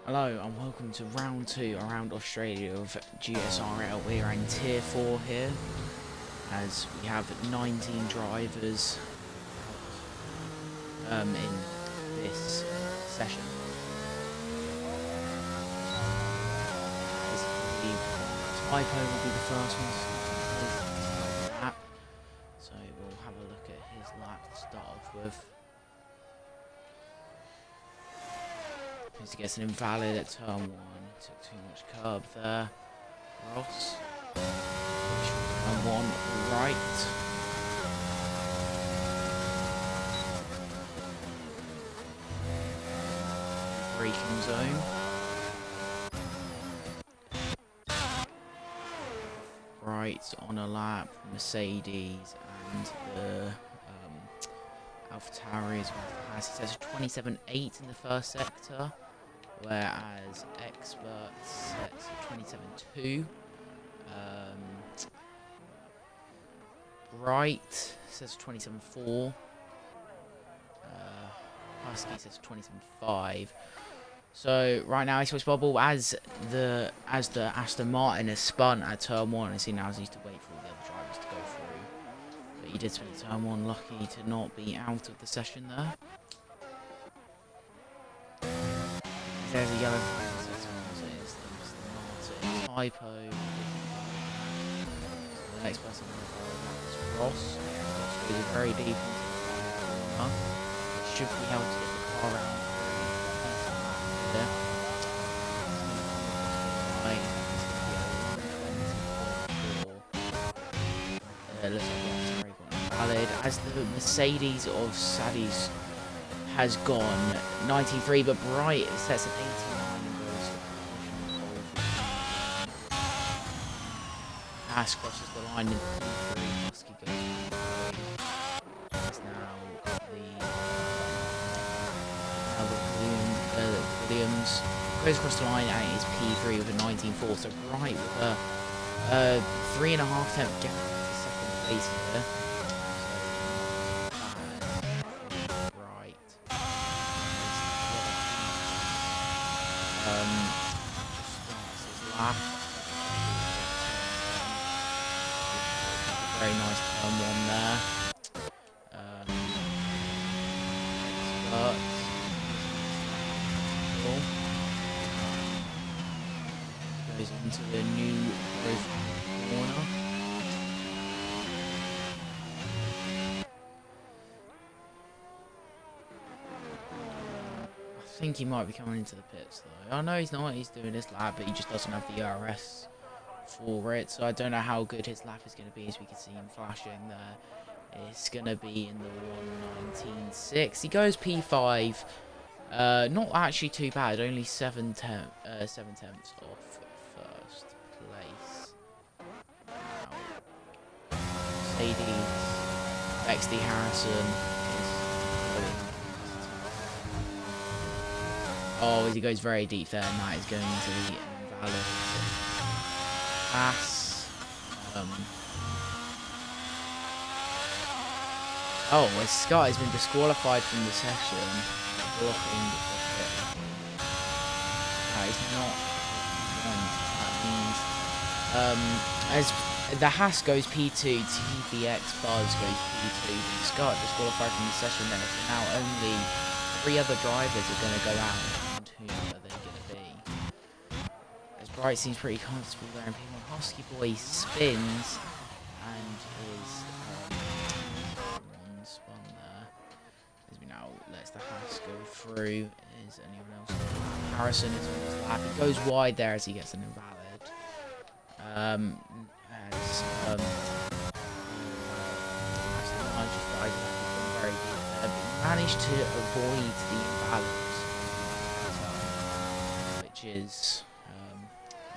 Hello and welcome to round 2 around Australia of GSRL. We are in tier 4 here as we have 19 drivers in this session. As I believe Typo will be the first one to start his lap, so we'll have a look at his lap to start off with. He gets an invalid at turn 1. He took too much curb there. Ross. Turn 1 right. Braking zone. Right on a lap. Mercedes and the AlphaTauri as well. He says 27.8 in the first sector. Whereas Experts sets 27.2. Bright says 27.4. Husky says 27.5. So right now, Icebox Bubble as the Aston Martin has spun at turn 1, and he now needs to wait for all the other drivers to go through. But he did spin at turn 1, lucky to not be out of the session there. There's a yellow flag, so it's the Martin. Typo. The next person on the board is Ross. Ross goes very deep into the corner. Should be able to get the car around there. Looks like very valid. As the Mercedes of Sadie's has gone 93, but Bright sets an 89 and goes to Haas crosses the line in P3. Husky goes P3. Has now got the Williams goes across the line and is P3 with a 19.4. So Bright with a 3.5 tenth gap to second place here. Very nice turn 1 there. Goes into the new corner. I think he might be coming into the pits though. Oh no, he's not. He's doing his lap, but he just doesn't have the ERS for it, so I don't know how good his lap is going to be. As we can see him flashing there, it's going to be in the 1:19.6. He goes P5, not actually too bad, only 7 tenths off first place. Now, Mercedes, XD Harrison is going. Oh, he goes very deep there, and that is going into the invalid. Pass. Oh, Scott has been disqualified from the session. Blocking the pit. That is not that means as the Haas goes P2, TVX Buzz goes P2. Scott disqualified from the session there, so now only 3 other drivers are going to go out. And who are they going to be? Bright seems pretty comfortable there, and P1 Husky Boy spins and is one spun there. As we now lets the Haas go through. Is anyone else? Harrison is on his lap. He goes wide there as he gets an invalid. Very deep there, but he managed to avoid the invalid, which is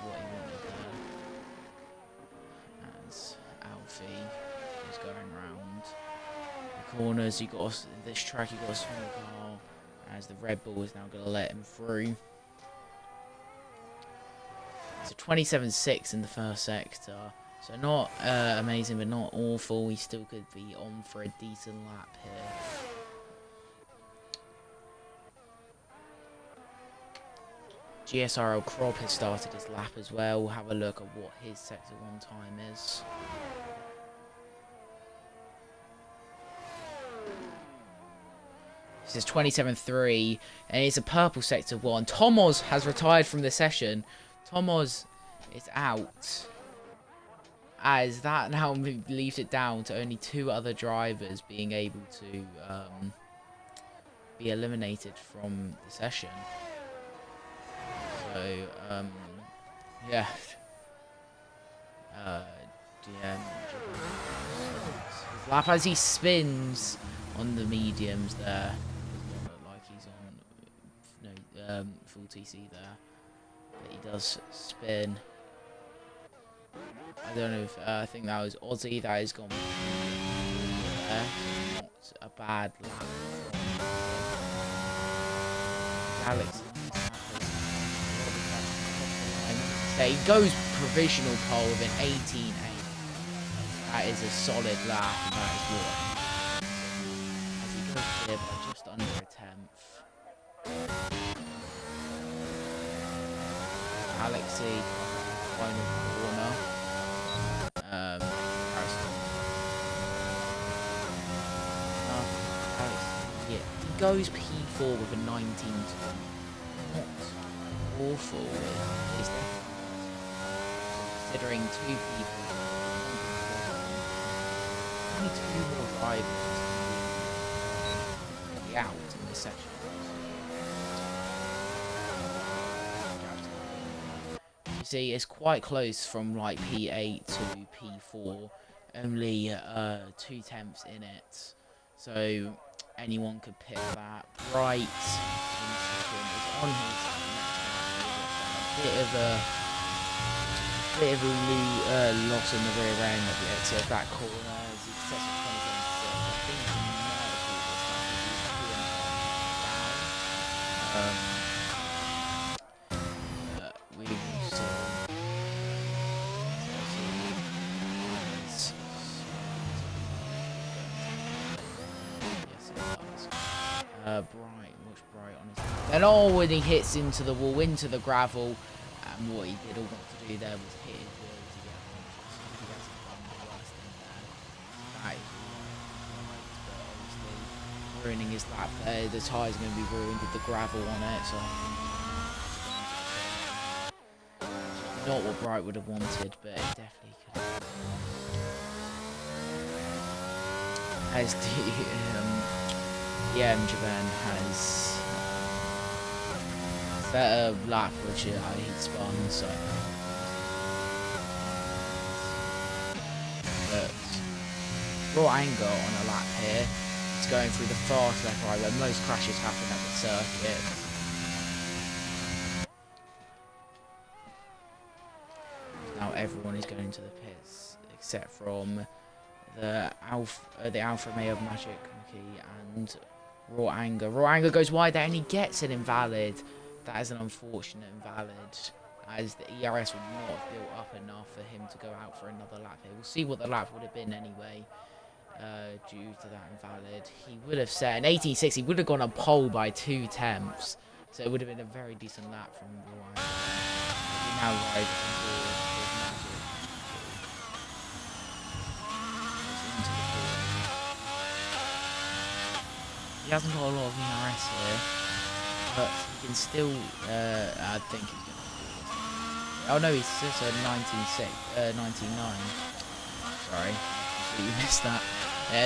what he wanted there. As Alfie is going round the corners, you got this track. You got a small car. As the Red Bull is now going to let him through. So 27.6 in the first sector. So not amazing, but not awful. He still could be on for a decent lap here. GSRL Crop has started his lap as well. We'll have a look at what his Sector 1 time is. This is 27.3, and it's a purple Sector 1. Tomoz has retired from the session. Tomoz is out, as that now leaves it down to only 2 other drivers being able to be eliminated from the session. So, yeah. His lap as he spins on the mediums there. Doesn't look like he's on full TC there, but he does spin. I don't know if I think that was Aussie that has gone there. Not a bad lap from Galaxy. He goes provisional pole with an 18.8. That is a solid lap, and that is what. As he goes clear by just under a tenth. Galaxy, final corner. Yeah, he goes P4 with a 19. Not awful. It's considering 2 people, only 2 more drivers will be out in this section. You see, it's quite close from like P8 to P4, only 2 tenths in it, so anyone could pick that. Bright in second is on his bit of a loss in the rear end of the exit of that corner as he sets up 27.6. I think he might have called this one because he's 2.5 down. We saw Bright, much Bright on his left. And when he hits into the wall, into the gravel, and what he did all want to do there was hit his wheel to get a punch. So he hasn't done the worst thing there. That is right, but obviously ruining his lap there. The tyre's going to be ruined with the gravel on it, so I think not what Bright would have wanted, but it definitely could have. As the Japan has better lap, which he spun, so. But raw anger on a lap here. It's going through the fast left right where most crashes happen at the circuit. Now everyone is going to the pits except from the Alpha Male of Magic Monkey and Raw Anger. Raw Anger goes wide there and he gets an invalid. That is an unfortunate invalid, as the ERS would not have built up enough for him to go out for another lap here. We'll see what the lap would have been anyway, due to that invalid. He would have set an 18.6. He would have gone a pole by 2 tenths, so it would have been a very decent lap from Raw Anger. He now rides on board with Magic. He hasn't got a lot of ERS here, but he can still, I think he's going to do this. Oh no, he's just a 19.9. Sorry, you missed that.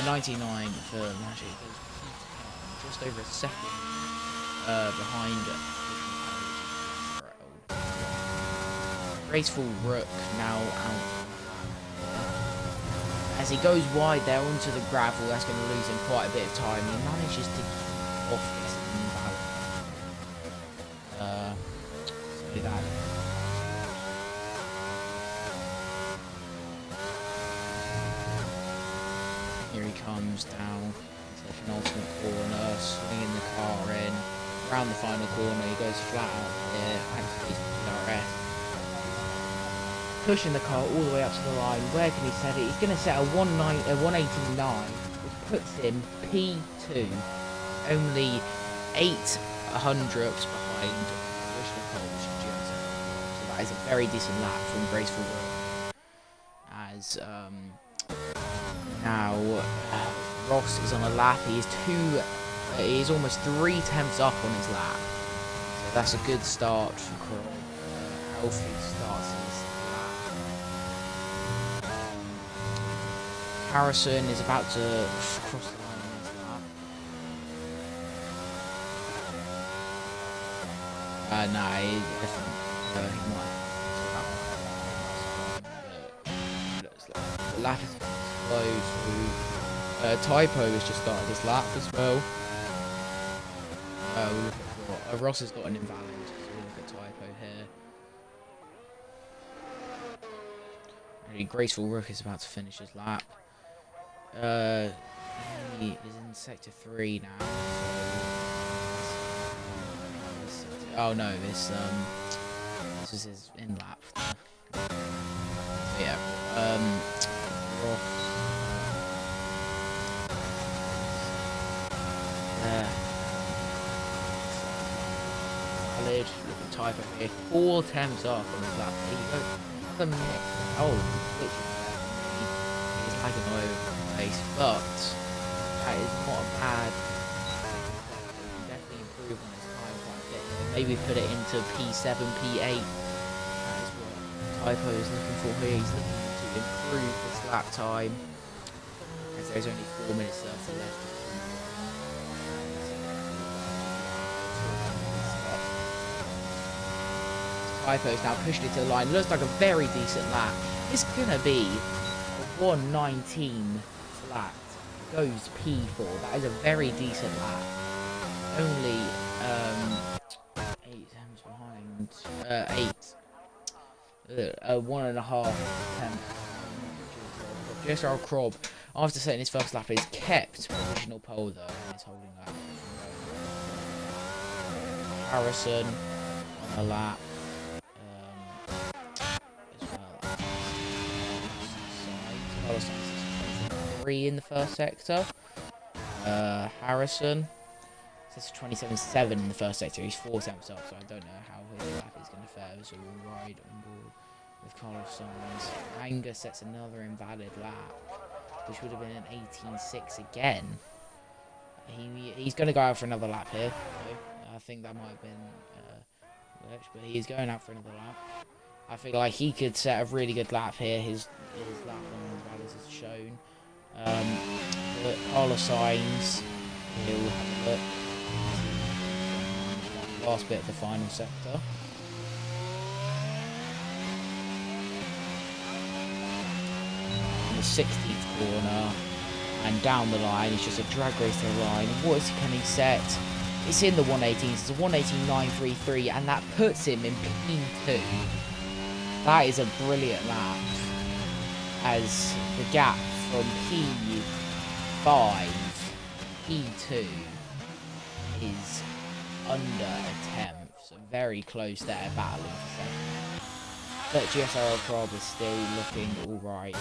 99 for Magic. Just over a second behind Graceful Rook now out. As he goes wide there onto the gravel, that's going to lose him quite a bit of time. He manages to keep off this invalid. So that. Here he comes down into the penultimate corner, swinging the car in. Around the final corner, he goes flat out here, activates the DRS. Pushing the car all the way up to the line. Where can he set it? He's going to set a 189, which puts him P2, only 8 hundredths behind Krishna Cole, which That is a very decent lap from Graceful Rook. As now Ross is on a lap. He is almost 3 tenths up on his lap. So that's a good start for Kroll. Alfie starts his lap. Harrison is about to cross the line on his lap. No, he might. Looks like the lap is close. Typo has just started his lap as well. Ross has got an invalid, so we'll look at Typo here. Graceful Rook is about to finish his lap. He is in sector 3 now. So oh no, this is his in lap. So yeah, Ross. Look at Typo here. 4 attempts off on his lap. There you go. Another minute. Oh, literally. He's lagging all over the place, but that is not a bad. He can definitely improve on his time quite a bit here. Maybe put it into P7, P8. That is what Typo is looking for here. He's looking to improve his lap time. As there's only 4 minutes left. Typo's now pushed it to the line. Looks like a very decent lap. It's gonna be a 1:19 flat. Goes P4. That is a very decent lap. Only 8 tenths behind. 1.5 tenths. GSRL Krob, after setting his first lap, he's kept provisional pole though. And he's holding that. Harrison on the lap. 3 in the first sector. Harrison says 27.7 in the first sector. He's 4 tenths up, so I don't know how his lap is going to fare. So we'll ride on board with Carlos Sainz. Anger sets another invalid lap, which would have been an 18.6 again. He's going to go out for another lap here. So I think that might have been glitch, but he is going out for another lap. I feel like he could set a really good lap here. His lap on as is shown. But Carlos Sainz, he'll have a look. Last bit of the final sector. In the 16th corner, and down the line, it's just a drag race to the line. Can he set? It's in the 118s. It's a 118.933, and that puts him in P2. That is a brilliant lap, as the gap from P5 P2 is under a tenth, so very close there, battling for second. But GSRL Krob is still looking alright,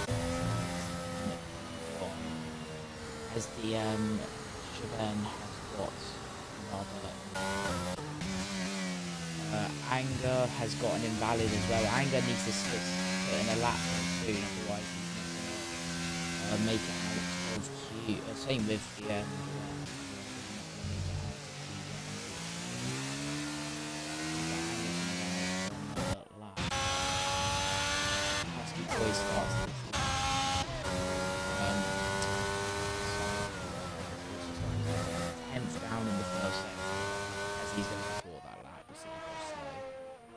as the Chauvin has got rather. Anger has got an invalid as well. Anger needs to put in a lap soon, otherwise he's not going to make it out of Q. Same with the Husky Boy starts this lap. 10th down in the first sector, as he's going to support that lap. We'll see how slow.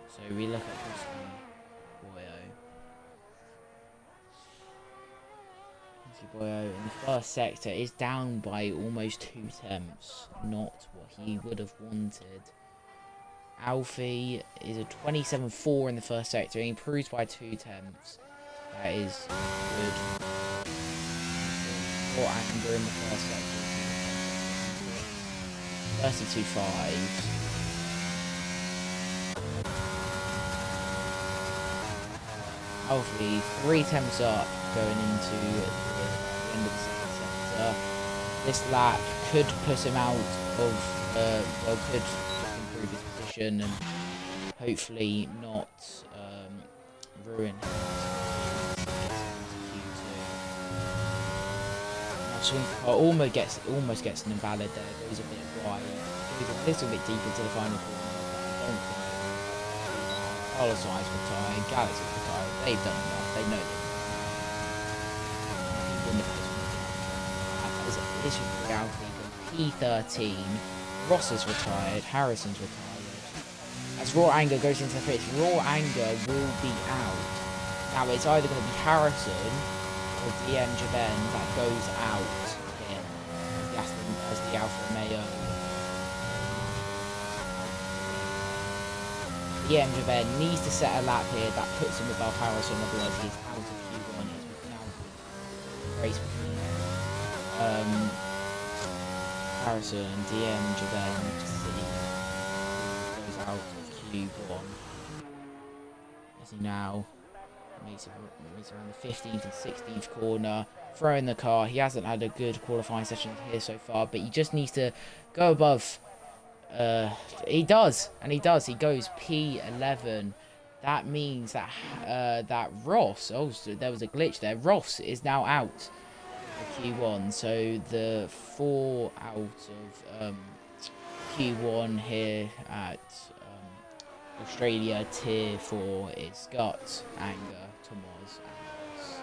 So we look at Husky Boyo in the first sector is down by almost 2 tenths, not what he would have wanted. Alfie is a 27.4 in the first sector, he improves by 2 tenths. That is good. For Anger in the first sector, 32.5. Alfie 3 tenths up going into the end of the second sector. This lap could put him out of, could improve his position and hopefully not ruin him. Swings the car, almost gets an invalid there, goes a bit wide, goes a little bit deep into the final corner, but I don't think Carlos Sainz retired, Galaxy's retired, they've done enough, they know they've done enough. As it is with Alfie, P13, Ross is retired, Harrison's retired. As Raw Anger goes into the pits, Raw Anger will be out. Now it's either going to be Harrison or DM Javen that goes out here as the Alfa Romeo. DM Javen needs to set a lap here that puts him above Harrison, otherwise he's out of Q1. He's now race between Harrison and DM Javen to see who goes out of Q1. As he now makes around the 15th and 16th corner, throwing the car. He hasn't had a good qualifying session here so far, but he just needs to go above. He does, and he does. He goes P11. That means that that Ross. Oh, so there was a glitch there. Ross is now out for Q1. So the 4 out of Q1 here at Australia Tier 4 is Guts, Anger, Tomoz, and Ross.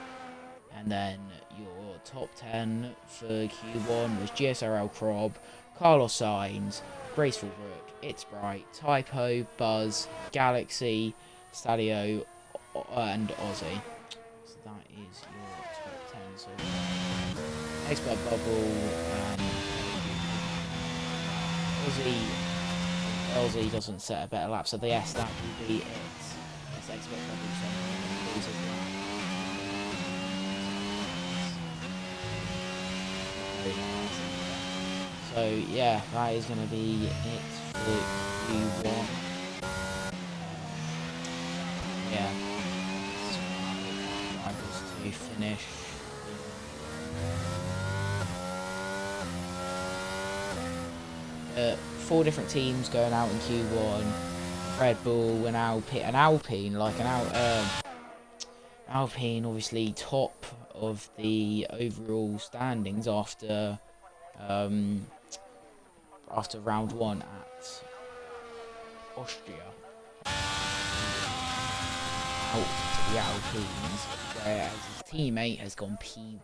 And then your top 10 for Q1 was GSRL Crob, Carlos Sainz, Graceful Rook, It's Bright, Typo, Buzz, Galaxy, Stadio, and Aussie. So that is your top 10. So Expert Bubble and Aussie doesn't set a better lap, so yes, that will be it. That's Expert Bubble loses lap. So yeah, that is going to be it for Q1. Yeah, drivers to finish. Four different teams going out in Q1. Red Bull and Alpine, Alpine, obviously top of the overall standings after round 1 at Austria. Out to the Alpines, whereas his teammate has gone P1.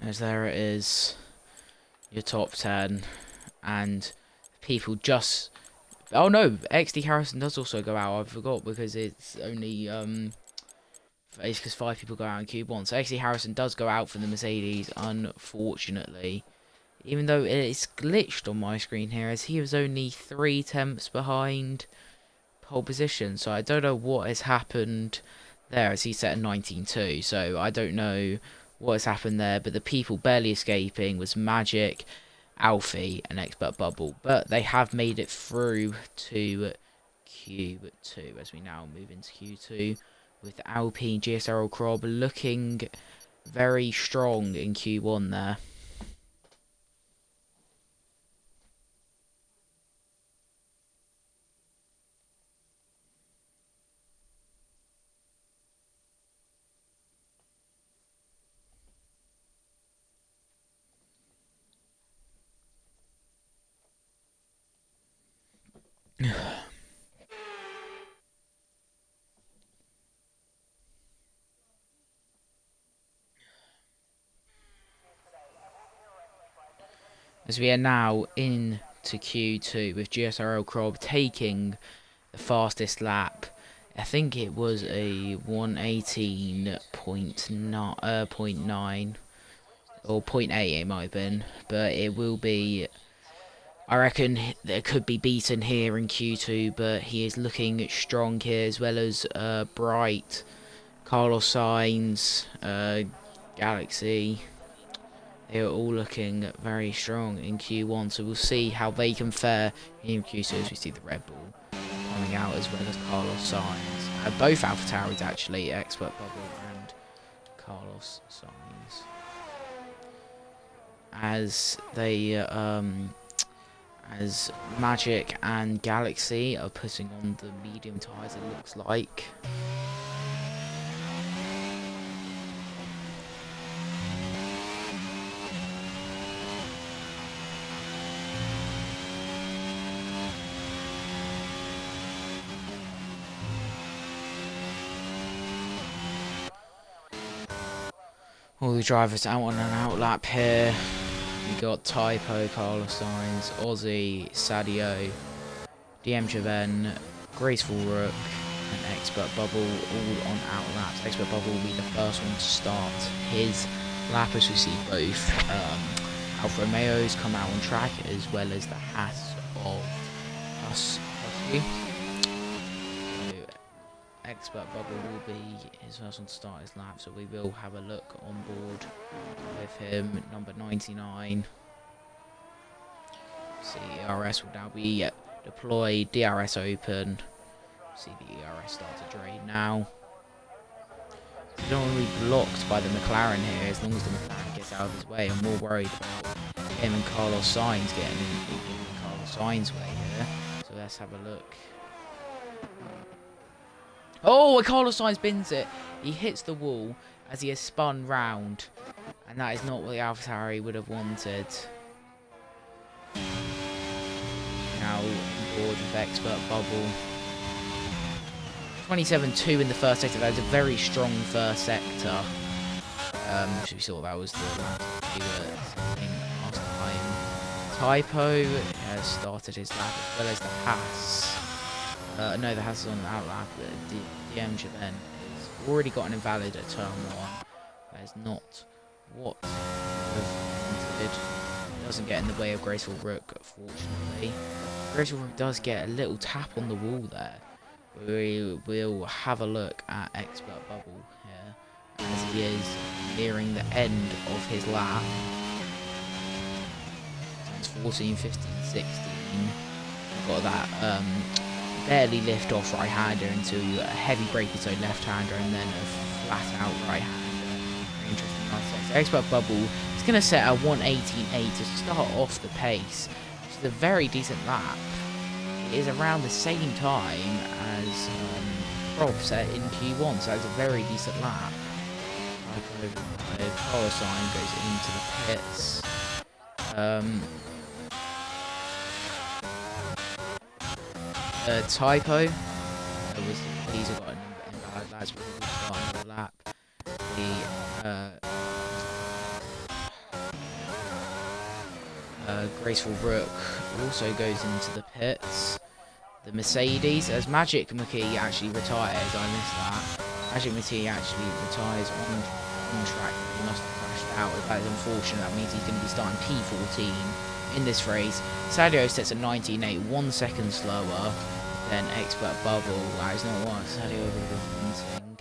As there it is, your top 10, and people just... Oh no, XD Harrison does also go out, I forgot, because it's only, it's because 5 people go out in Q1, so XD Harrison does go out for the Mercedes, unfortunately, even though it's glitched on my screen here, as he was only 3 tenths behind pole position, so I don't know what has happened there, as he set a 19.2, so I don't know what has happened there, but the people barely escaping was Magic, Alfie, and Expert Bubble, but they have made it through to Q2 as we now move into Q2 with Alpine, GSRL Crob looking very strong in Q1 there. As we are now into Q2 with GSRL Crob taking the fastest lap. I think it was a 118.9 or 0.8 it might have been, but it will be, I reckon it could be beaten here in Q2, but he is looking strong here, as well as Bright, Carlos Sainz, Galaxy, they are all looking very strong in Q1, so we'll see how they can fare in Q2 as we see the Red Bull coming out as well as Carlos Sainz. Both AlphaTauris actually, Expert Bubble and Carlos Sainz. As they, as Magic and Galaxy are putting on the medium tyres, it looks like. All the drivers out on an out lap here. We got Typo, Carlos Sainz, Aussie, Sadio, DM Javen, Graceful Rook, and Expert Bubble all on out laps. Expert Bubble will be the first one to start his lap as we see both Alfa Romeos come out on track as well as the Haas of Husky. Expert Bubble will be his first one to start his lap, so we will have a look on board with him, number 99. See, ERS will now be deployed, DRS open. See the ERS start to drain now. You don't want to be blocked by the McLaren here, as long as the McLaren gets out of his way. I'm more worried about him and Carlos Sainz getting in Carlos Sainz' way here. So let's have a look. Oh, Carlos Sainz bins it. He hits the wall as he has spun round. And that is not what the AlphaTauri would have wanted. Now on board with Expert Bubble. 27-2 in the first sector. That is a very strong first sector. We saw that was the last thing last time. Typo has started his lap as well as the Haas. No, the Haas is on the out lap. DM Javen has already got an invalid at turn 1. That is not what he wanted. Doesn't get in the way of Graceful Rook, fortunately. Graceful Rook does get a little tap on the wall there. We will have a look at Expert Bubble here as he is nearing the end of his lap. It's 14, 15, 16. We've got that barely lift off right-hander into a heavy braking zone left-hander and then a flat-out right-hander. Very interesting last sector. Expert Bubble is going to set a 1:18.8 to start off the pace, which is a very decent lap. It is around the same time as Rob set in Q1, so that's a very decent lap. Carlos Sainz goes into the pits. Typo he's got an invalid lads, but we'll start another lap. The Graceful Rook also goes into the pits. The Mercedes, as Magic McKee actually retires, I missed that. Magic McKee actually retires on track. He must have crashed out. That is unfortunate. That means he's going to be starting P14 in this race. Sadio sets at 19.8, 1 second slower than Expert Bubble. That is not what Sadio would have been wanting,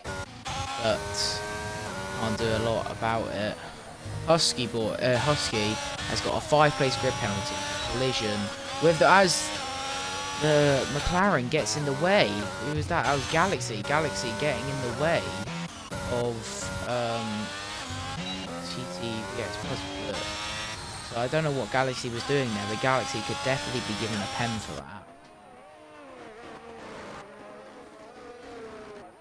but can't do a lot about it. Husky has got a 5-place grid penalty for collision with as the McLaren gets in the way. Who was that? That was Galaxy. Galaxy getting in the way of TTVX+. So I don't know what Galaxy was doing there, but Galaxy could definitely be given a pen for that.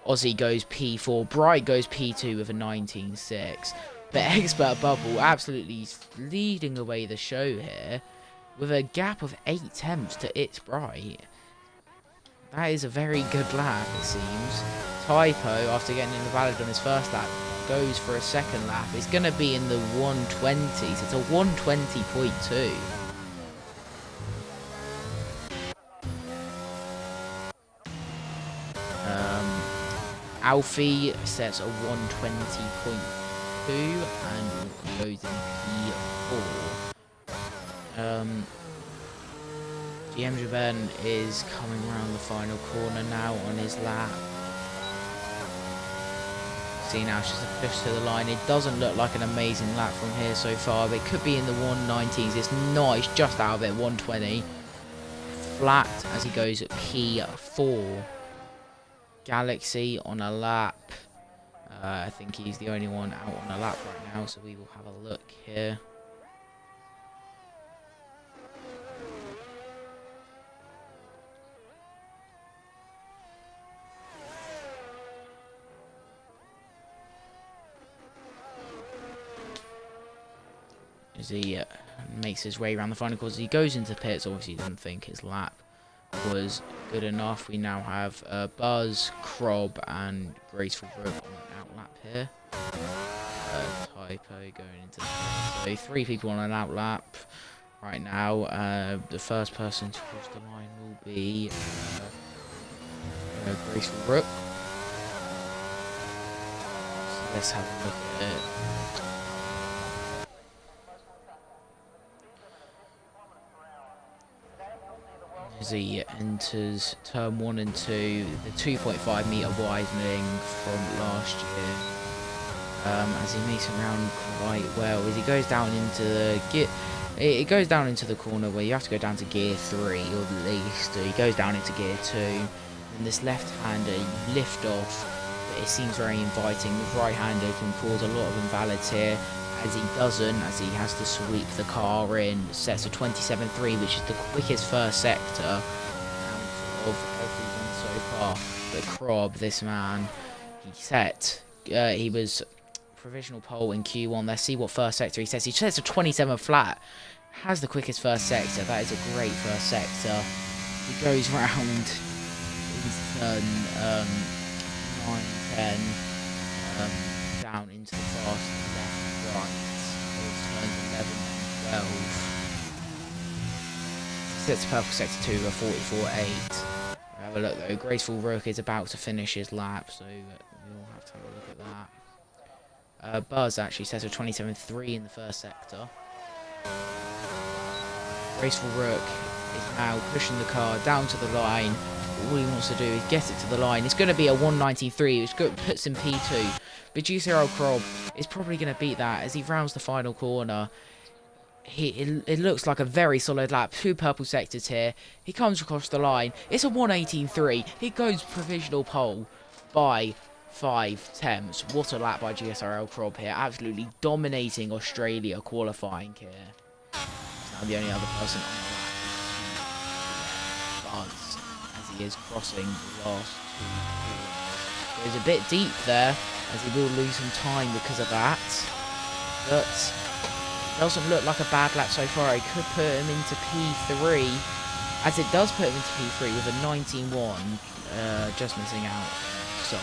Aussie goes P4, Bright goes P2 with a 19.6. But Expert Bubble absolutely leading away the show here with a gap of 8 tenths to It's Bright. That is a very good lap, it seems. Typo, after getting invalid on his first lap, goes for a second lap. It's going to be in the 120s. It's a 120.2. Alfie sets a 120.2 and goes in P4. GM Jaben is coming around the final corner now on his lap. Galaxy now. It's just a push to the line. It doesn't look like an amazing lap from here so far, but it could be in the 119s. It's not. It's just out of it. 120. Flat as he goes at P4. Galaxy on a lap. I think he's the only one out on a lap right now, so we will have a look here. As he makes his way around the final course, he goes into pits. Obviously, he didn't think his lap was good enough. We now have Buzz, Crob, and Graceful Rook on an out lap here. Typo going into the pits. So 3 people on an out lap right now. The first person to cross the line will be Graceful Rook. So let's have a look at it. As he enters turn 1 and 2, the 2.5 metre widening from last year. As he makes around quite well, as he goes down into the gear, it goes down into the corner where you have to go down to gear 3 or at least. He goes down into gear 2, and this left-hander you lift off, but it seems very inviting. The right-hander can cause a lot of invalids here. As he doesn't, as he has to sweep the car in, sets a 27.3, which is the quickest first sector out of everyone so far. But Crob, this man, he was provisional pole in Q1. Let's see what first sector he sets. He sets a 27 flat, has the quickest first sector. That is a great first sector. He goes round into turn 9, 10, down into the fast left. Right, turns 11 and 12. Sets purple sector 2 a 44.8. Have a look though. Graceful Rook is about to finish his lap, so we'll have to have a look at that. Buzz actually sets a 27.3 in the first sector. Graceful Rook is now pushing the car down to the line. All he wants to do is get it to the line. It's going to be a 193, which puts him P2. But GSRL Crob is probably going to beat that as he rounds the final corner. It looks like a very solid lap. 2 purple sectors here. He comes across the line. It's a 118.3. He goes provisional pole by 5 tenths. What a lap by GSRL Crob here. Absolutely dominating Australia qualifying here. Now the only other person on the lap is Buzz, as he is crossing the last 2 corners. Goes a bit deep there, as he will lose some time because of that. But doesn't look like a bad lap so far. It could put him into P3, as it does put him into P3 with a 19.1, just missing out. So,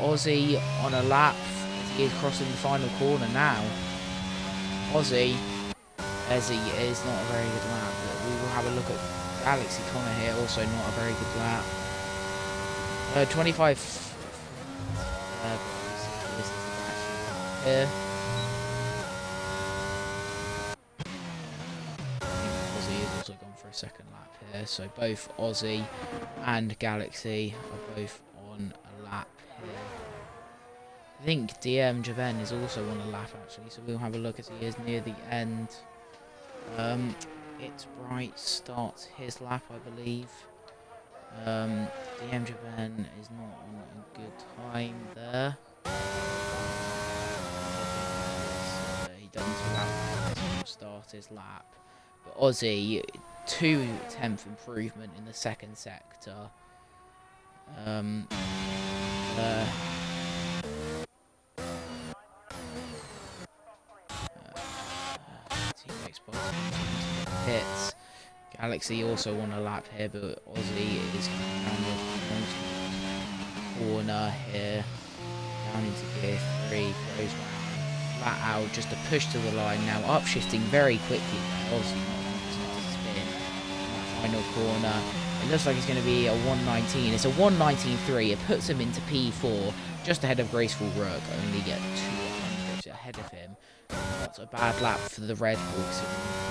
Aussie on a lap as he is crossing the final corner now. Aussie, as he is not a very good lap, but we will have a look at Galaxy Connor here, also not a very good lap. 25 here. Aussie has also gone for a second lap here, so both Aussie and Galaxy are both on a lap here. I think DM Javen is also on a lap actually, so we'll have a look as he is near the end. It's Bright starts his lap, I believe. DM Japan is not on a good time there. He doesn't allow him to start his lap. But Aussie, 2/10 improvement in the second sector. Teammates pits. Galaxy also on a lap here, but Aussie is down the corner here, down into gear 3, goes round, flat out, just a push to the line now, upshifting very quickly, obviously not to spin in that final corner. It looks like it's going to be a 119, it's a 119.3, it puts him into P4, just ahead of Graceful Rook, only get 200 ahead of him. Not a bad lap for the Red Bull, so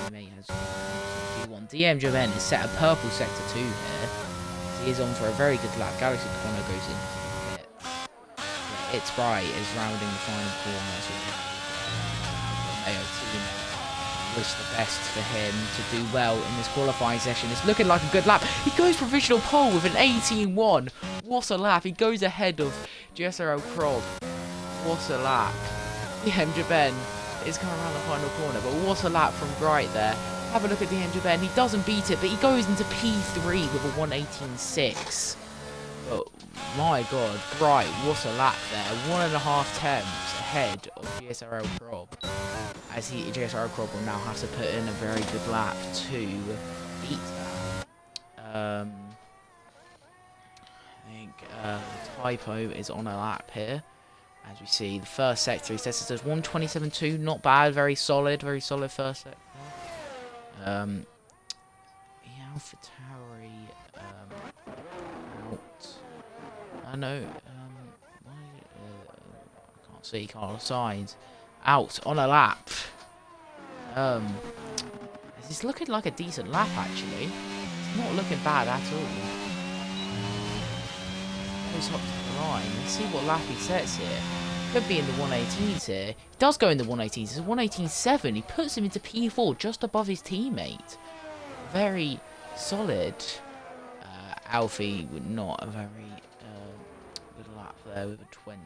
teammate has P1. DM Joven is set a purple sector 2 here. He is on for a very good lap. Galaxy Connor goes into the pits. It's Bright is rounding the final corner. So Mayo teammate. Wish the best for him to do well in this qualifying session. It's looking like a good lap. He goes provisional pole with an 18-1. What a lap. He goes ahead of GSRL Krog. What a lap. DM Jaben is coming around the final corner, but what a lap from Bright there. Have a look at DM Jaben. He doesn't beat it, but he goes into P3 with a 1:18.6. But my god, Bright, what a lap there. 1.5 temps ahead of GSRL Krog. As GSRL Krog will now have to put in a very good lap to beat that. I think Typo is on a lap here. As we see, the first sector, he says it says 1:27.2, not bad, very solid first sector. AlphaTauri out. I know, I can't see Carlos Sainz out on a lap. It's looking like a decent lap actually. It's not looking bad at all. Goes up to the line. Let's see what lap he sets here. Could be in the 1:18s here. He does go in the 1:18s. It's a 1:18.7. He puts him into P4 just above his teammate. Very solid. Alfie would not a very good lap there with a 20.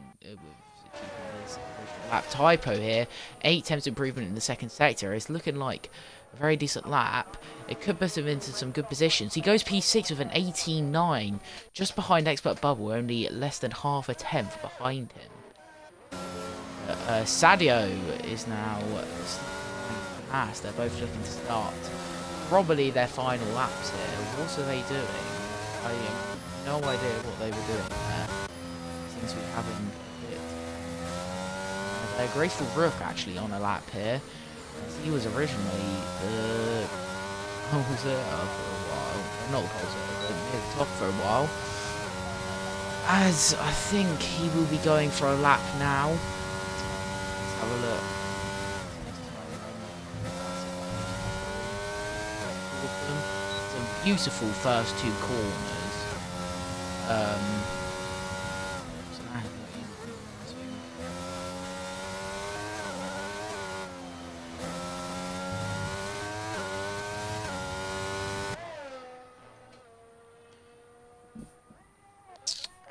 Lap Typo here. 8 temps improvement in the second sector. It's looking like a very decent lap. It could put him into some good positions. He goes P6 with an 18.9, just behind Expert Bubble, only less than half a tenth behind him. Sadio is now last. They're both looking to start probably their final laps here. What are they doing? I have no idea what they were doing there. Seems to be having a bit. Graceful Rook actually on a lap here. He was originally for a while. Not but near the top for a while. As I think he will be going for a lap now. Let's have a look. Some beautiful first two corners.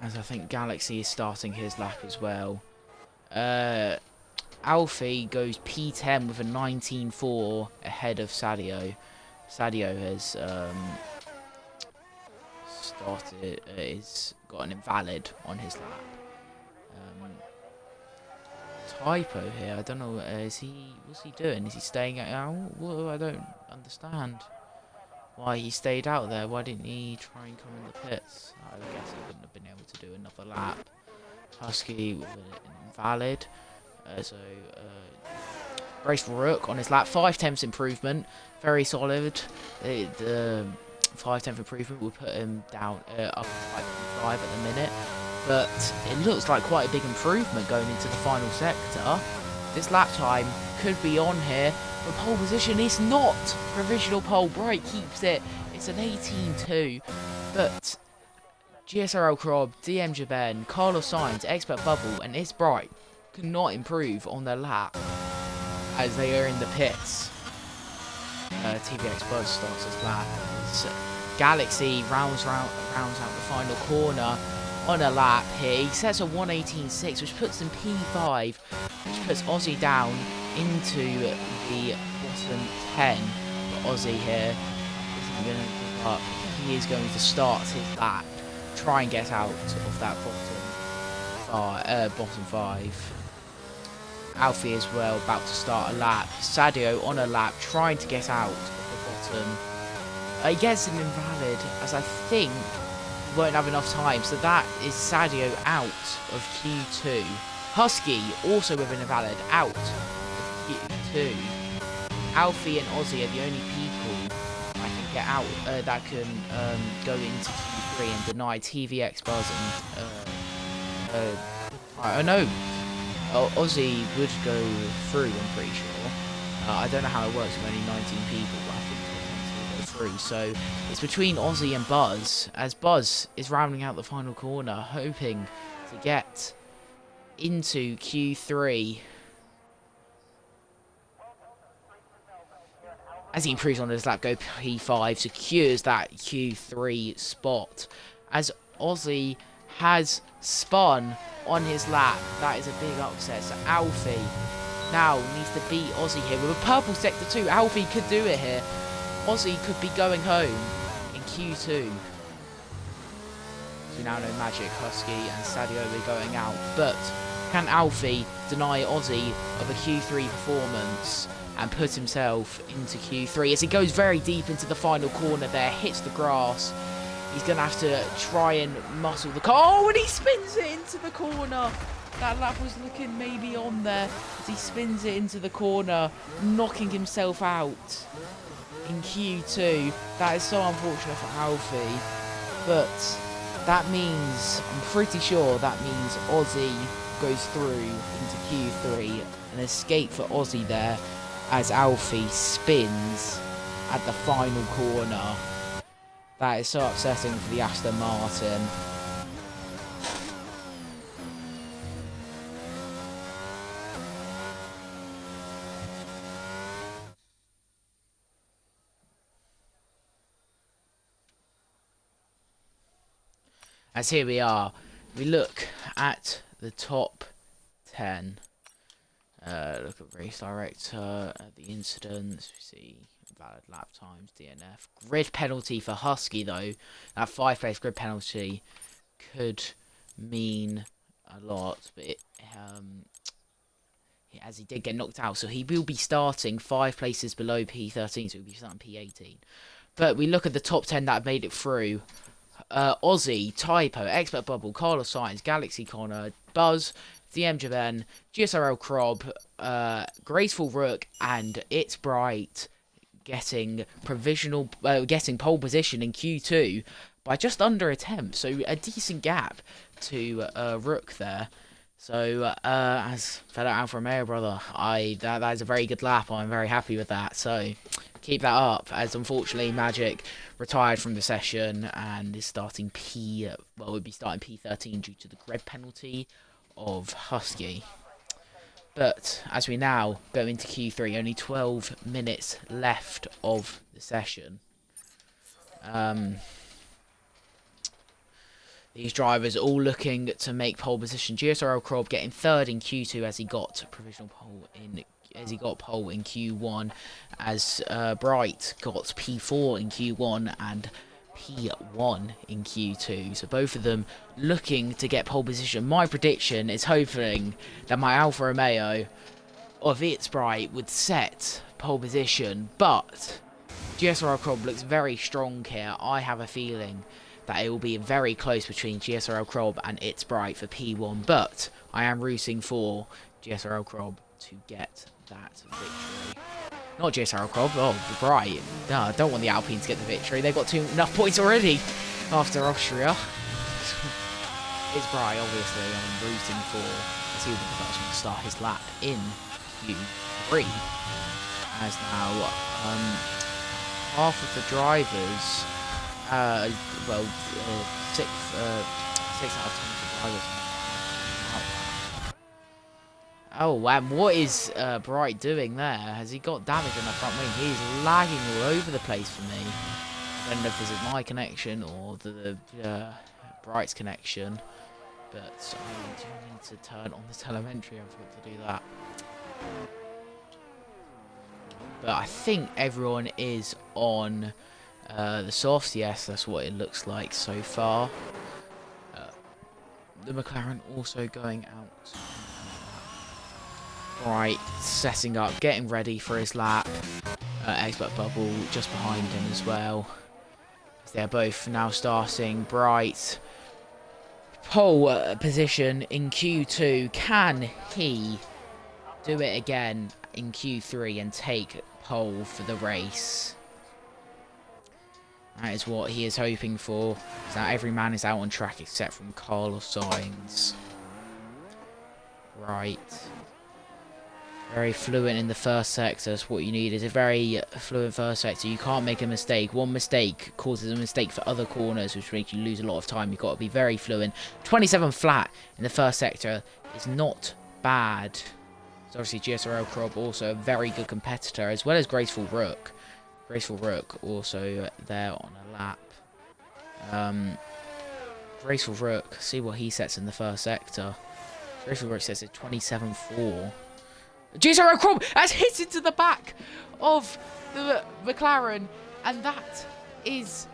As I think Galaxy is starting his lap as well. Alfie goes P10 with a 19.4 ahead of Sadio. Sadio has got an invalid on his lap. Typo here, I don't know, what's he doing? Is he staying out? Well, I don't understand why he stayed out there. Why didn't he try and come in the pits? I guess he wouldn't have been able to do another lap. Husky with an invalid. Graceful Rook on his lap. 5 temps improvement. Very solid. The 5 temp improvement will put him down up to 5.5 at the minute. But it looks like quite a big improvement going into the final sector. This lap time could be on here. The pole position is not provisional pole. Bright keeps it. It's an 18.2. But GSRL Krob, DM Jaben, Carlos Sainz, Expert Bubble, and It's Bright cannot improve on their lap as they are in the pits. TVX Buzz starts his lap. Galaxy rounds out the final corner on a lap here. He sets a 1:18.6, which puts him P5, which puts Aussie down into the bottom 10. But Aussie here isn't going to give up. He is going to start his lap, try and get out of that bottom 5. Alfie as well, about to start a lap. Sadio on a lap, trying to get out of the bottom. He gets an invalid, as I think he won't have enough time. So that is Sadio out of Q2. Husky also with an invalid, out of Q2. Alfie and Aussie are the only people I can get out that can go into Q3 and deny TVX Buzz and I know Aussie would go through, I'm pretty sure. I don't know how it works with only 19 people, but I think it will go through. So it's between Aussie and Buzz, as Buzz is rounding out the final corner, hoping to get into Q3. As he improves on his lap, go P5, secures that Q3 spot. As Ozzy has spun on his lap, that is a big upset. So Alfie now needs to beat Ozzy here with a purple sector 2. Alfie could do it here. Ozzy could be going home in Q2. So we now know Magic, Husky and Sadio are going out. But can Alfie deny Ozzy of a Q3 performance and put himself into Q3 as he goes very deep into the final corner there, hits the grass. He's going to have to try and muscle the car. Oh, and he spins it into the corner. That lap was looking maybe on there as he spins it into the corner, knocking himself out in Q2. That is so unfortunate for Alfie, but that means, I'm pretty sure that means Ozzy goes through into Q3. An escape for Ozzy there as Alfie spins at the final corner. That is so upsetting for the Aston Martin. As here we are, we look at the top 10. Look at race director, the incidents, we see valid lap times, DNF. Grid penalty for Husky though. That 5-place grid penalty could mean a lot, but as he did get knocked out, so he will be starting 5 places below P13, so he'll be starting P18. But we look at the top 10 that have made it through. Ozzy, Typo, Expert Bubble, Carlos Sainz, Galaxy Connor, Buzz, DM Jaben, GSRL Crob, Graceful Rook, and It's Bright getting getting pole position in Q2 by just under a tenth, so a decent gap to Rook there. So as fellow Alfa Romeo brother, that is a very good lap. I'm very happy with that. So keep that up, as unfortunately Magic retired from the session and is starting would be starting P13 due to the grid penalty of Husky. But as we now go into Q3, only 12 minutes left of the session. These drivers all looking to make pole position. GSRL Crob getting third in Q2 as he got provisional pole in Q1, as Bright got P4 in Q1 and P1 in Q2. So both of them looking to get pole position. My prediction is hoping that my Alfa Romeo of It's Bright would set pole position, but GSRL Crob looks very strong here. I have a feeling that it will be very close between GSRL Crob and It's Bright for P1, but I am rooting for GSRL Crob to get that victory. Not GSRL Crob, oh, Bright. No, I don't want the Alpine to get the victory. They've got enough points already after Austria. It's Bright, obviously, I'm rooting for. As he will be the first one to start his lap in Q3. As now, half of the drivers, six out of 10 drivers. Oh, and what is Bright doing there? Has he got damage on the front wing? He's lagging all over the place for me. I don't know if this is my connection or the Bright's connection, but I do need to turn on the telemetry. I forgot to do that. But I think everyone is on the softs. Yes, that's what it looks like so far. The McLaren also going out. Right, setting up, getting ready for his lap. Expert Bubble just behind him as well. They're both now starting. Bright pole position in Q2. Can he do it again in Q3 and take pole for the race? That is what he is hoping for. So now every man is out on track except from Carlos Sainz. Right. Very fluent in the first sector. So what you need is a very fluent first sector. You can't make a mistake. One mistake causes a mistake for other corners, which makes you lose a lot of time. You've got to be very fluent. 27 flat in the first sector is not bad. So obviously GSRL Krob also a very good competitor, as well as Graceful Rook. Graceful Rook also there on a lap. Graceful Rook, see what he sets in the first sector. Graceful Rook sets it 27-4. GSRL Krob has hit into the back of the McLaren, and that is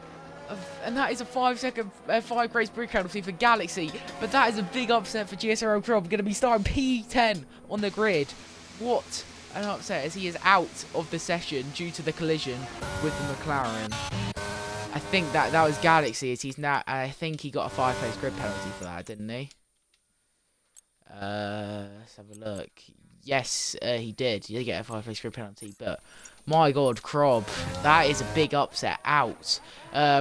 a 5-second 5 race brake penalty for Galaxy. But that is a big upset for GSRL Krob. Going to be starting P10 on the grid. What an upset, as he is out of the session due to the collision with the McLaren. I think that was Galaxy, as he's now. I think he got a 5-place grid penalty for that, didn't he? Let's have a look. Yes, he did. He did get a 5-place grid penalty, but my God, Krob, that is a big upset. Out.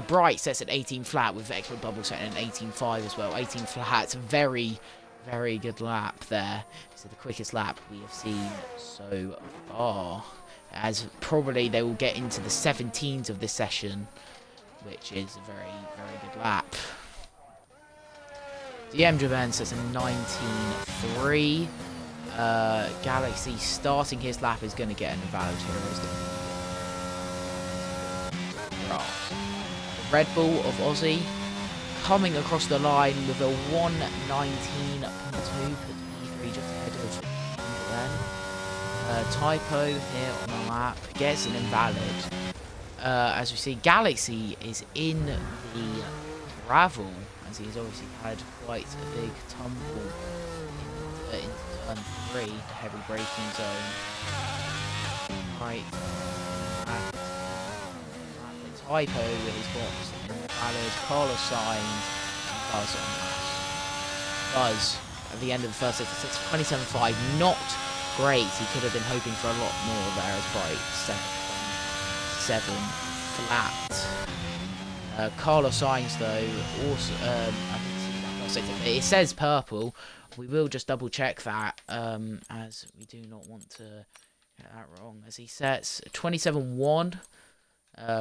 Bright sets at 18 flat with extra bubble set and 18.5 as well. 18 flat, very, very good lap there. So the quickest lap we have seen so far. As probably they will get into the 17s of this session, which is a very, very good lap. DM Javan sets a 19.3. Galaxy starting his lap is going to get an invalid here. Red Bull of Aussie coming across the line with a 119.2, put E3 just ahead of then. Typo here on the lap gets an invalid. As we see, Galaxy is in the gravel, as he's obviously had quite a big tumble into turn 3, the heavy braking zone. Right. Typo is boxed in invalid. Carlos Sainz and Buzz on that. Buzz at the end of the first sector sets 27.5. Not great. He could have been hoping for a lot more there, as Bright 7 flat. Carlos Sainz though also I didn't see that first sector. It says purple. We will just double check that, as we do not want to get that wrong. As he sets 27.1.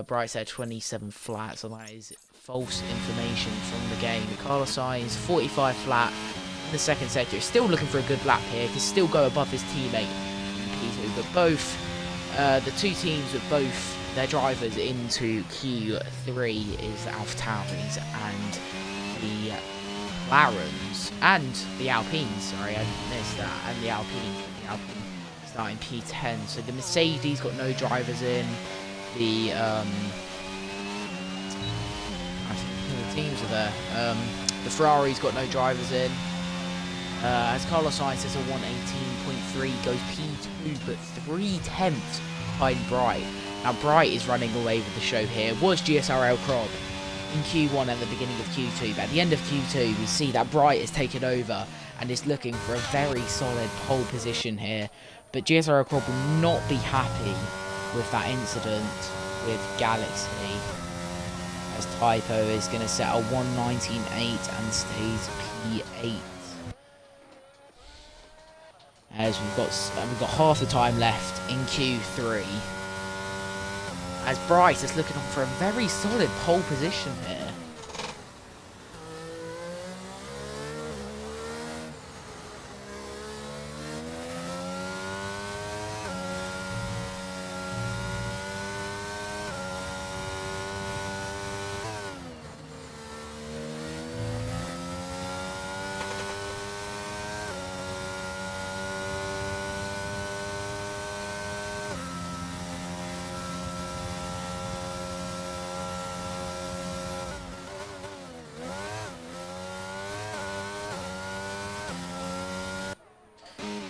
Bright said 27 flat, so that is false information from the game. Carlos Sainz 45 flat in the second sector. He's still looking for a good lap here. He can still go above his teammate in P2, but both the two teams with both their drivers into Q3 is Alpha Tauri's and the McLarens and the Alpines. Sorry, I missed that. And the Alpine starting P10. So the Mercedes got no drivers in. The I think the teams are there. The Ferrari's got no drivers in. As Carlos Sainz says, a 118.3 goes P2, but 3/10 behind Bright. Now Bright is running away with the show here. It was GSRL Krob in Q1 at the beginning of Q2, but at the end of Q2 we see that Bright is taken over and is looking for a very solid pole position here. But GSRL Krob will not be happy with that incident with Galaxy, as Typo is going to set a 119.8 and stays P8. As we've got half the time left in Q3, as Bright is looking for a very solid pole position here.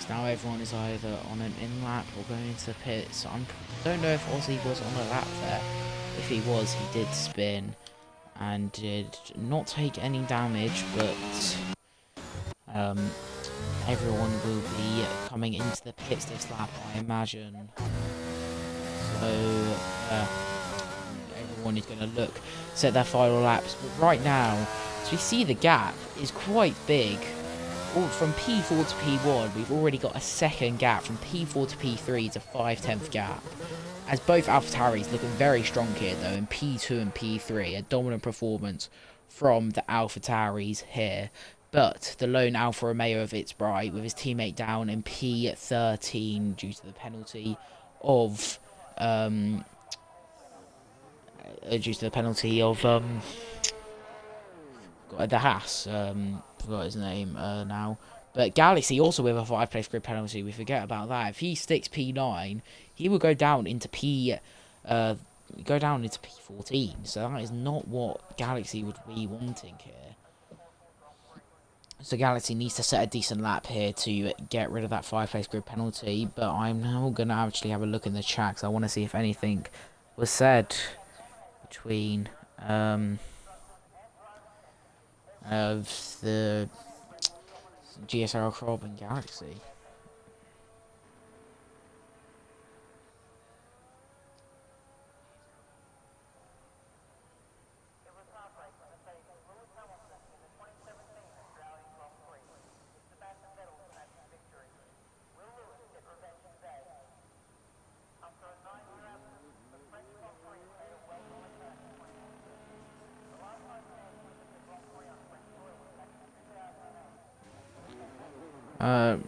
Now everyone is either on an in-lap or going into the pits. I don't know if Aussie was on a lap there. If he was, he did spin and did not take any damage, but everyone will be coming into the pits this lap, I imagine. So everyone is going to set their final laps. But right now, as we see, the gap is quite big. from P4 to P1, we've already got a second gap from P4 to P3. It's a 5/10 gap. As both AlphaTauris looking very strong here, though, in P2 and P3. A dominant performance from the AlphaTauris here. But the lone Alfa Romeo of It's Bright, with his teammate down in P13 due to the penalty of... the Haas, forgot his name now. But Galaxy also with a 5-place grid penalty. We forget about that. If he sticks P9, he will go down into P14. So that is not what Galaxy would be wanting here. So Galaxy needs to set a decent lap here to get rid of that 5-place grid penalty. But I'm now going to actually have a look in the chat, because I want to see if anything was said between of the GSRL crop and Galaxy.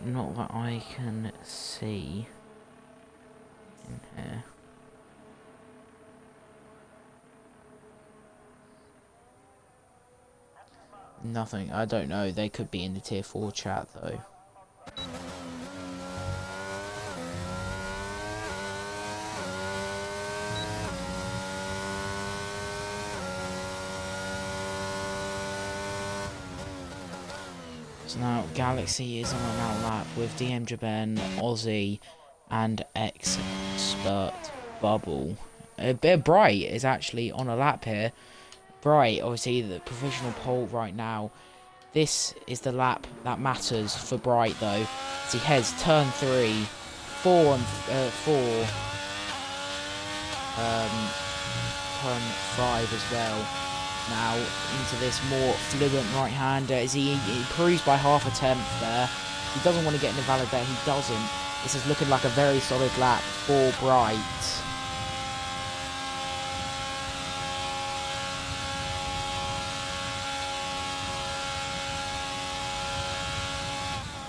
Not that I can see in here. Nothing. I don't know. They could be in the tier 4 chat though. So now Galaxy is on an outlap with DM Jaben, Aussie, and Expert Bubble. Bright is actually on a lap here. Bright, obviously the professional pole right now. This is the lap that matters for Bright though, as he heads turn 3, 4 and 4, turn 5 as well. Now into this more fluent right-hander as he improves by half a tenth there. He doesn't want to get invalid there, he doesn't. This is looking like a very solid lap for Bright.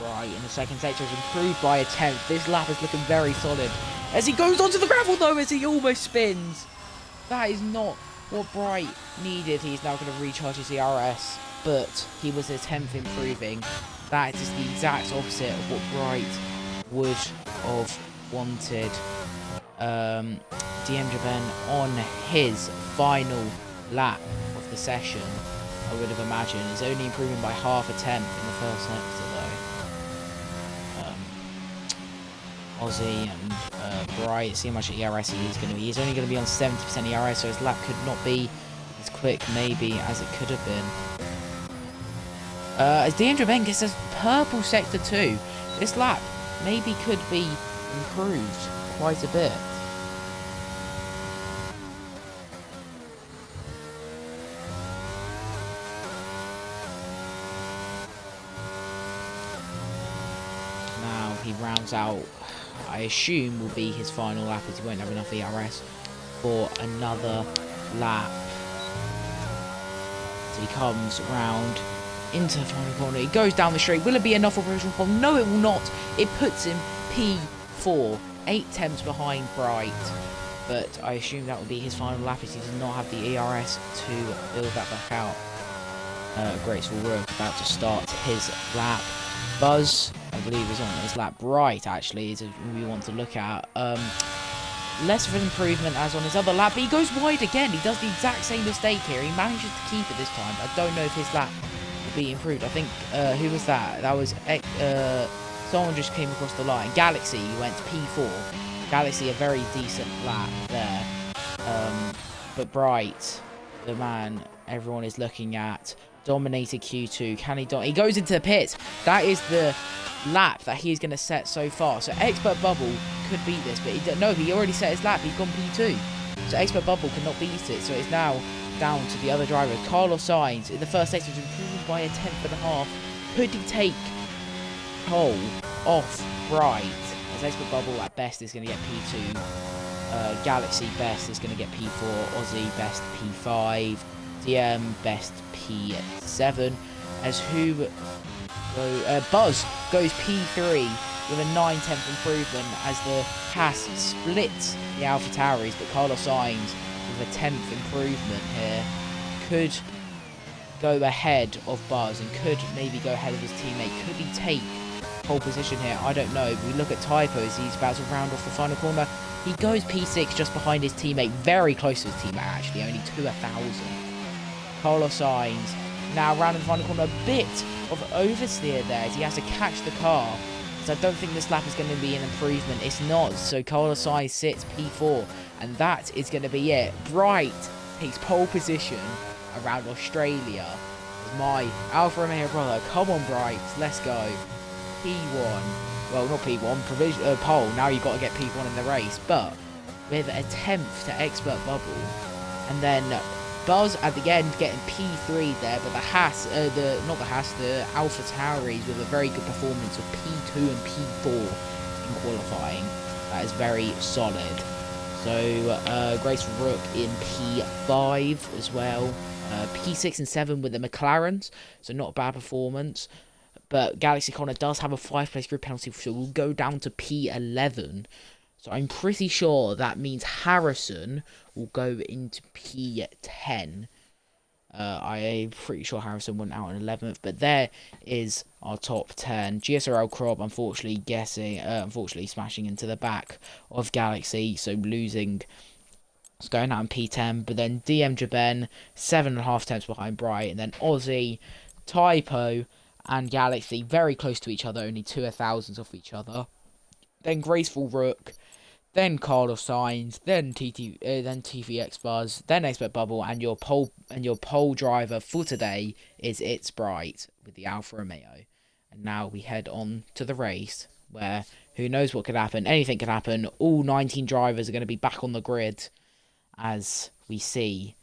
Bright in the second sector has improved by a tenth. This lap is looking very solid. As he goes onto the gravel though, as he almost spins. That is not what Bright needed. He's now going to recharge his ERS, but he was a 10th improving. That is the exact opposite of what Bright would have wanted. DM Jaben on his final lap of the session, I would have imagined, is only improving by half a tenth in the first sector though. Aussie and Bright, see how much ERS he is going to be. He's only going to be on 70% ERS, so his lap could not be as quick maybe as it could have been. As Deandra Ben gets a purple sector 2, this lap maybe could be improved quite a bit. Now he rounds out, I assume will be his final lap, as he won't have enough ERS for another lap. So he comes round into the final corner. He goes down the straight. Will it be enough for operational pole? No, it will not. It puts him P4, 8 tenths behind Bright. But I assume that will be his final lap, as he does not have the ERS to build that back out. Graceful Rook about to start his lap. Buzz, I believe, is on his lap. Bright, actually, is who we want to look at. Less of an improvement as on his other lap, but he goes wide again. He does the exact same mistake here. He manages to keep it this time. I don't know if his lap will be improved. I think, who was that? That was, someone just came across the line. Galaxy went to P4. Galaxy, a very decent lap there. But Bright, the man everyone is looking at, dominated Q2. Can he he goes into the pits. That is the lap that he's going to set so far. So Expert Bubble could beat this, but he already set his lap. He's gone P2. So Expert Bubble cannot beat it. So it's now down to the other driver. Carlos Sainz in the first sector is improving by a tenth and a half. Could he take pole off Bright. As Expert Bubble at best is going to get P2. Galaxy best is going to get P4. Aussie best P5. DM best P7. As Buzz goes P3 with a 9/10 improvement as the Haas splits the Alpha Tauris, but Carlos Sainz with a 10th improvement here could go ahead of Buzz and could maybe go ahead of his teammate. Could he take pole position here? I don't know. We look at Typos. He's about to round off the final corner. He goes P6 just behind his teammate. Very close to his teammate, actually. Only to 1,000. Carlos Sainz now rounding the final corner. A bit of oversteer there as he has to catch the car. So I don't think this lap is going to be an improvement. It's not. So Carlos Sainz sits P4. And that is going to be it. Bright takes pole position around Australia. My Alfa Romeo brother. Come on, Bright. Let's go. P1. Well, not P1. Pole. Now you've got to get P1 in the race. But with an attempt to expert bubble. And then Buzz at the end getting P3 there. But the Haas, the Alpha Tauris with a very good performance of P2 and P4 in qualifying. That is very solid. So, Grace Rook in P5 as well. P6 and 7 with the McLarens. So, not a bad performance. But Galaxy Connor does have a 5-place grid penalty, so we'll go down to P11. So, I'm pretty sure that means Harrison will go into P10. I'm pretty sure Harrison went out in 11th, but there is our top 10. GSRL Crop, unfortunately smashing into the back of Galaxy, so losing. It's going out in P10, but then DM Jaben 7.5 tenths behind Bright, and then Aussie, Typo, and Galaxy very close to each other, only 2/1000s off each other. Then Graceful Rook. Then Carlos Sainz, then TVX Buzz, then Expert Bubble, and your pole driver for today is It's Bright with the Alfa Romeo. And now we head on to the race, where who knows what could happen. Anything could happen. All 19 drivers are going to be back on the grid as we see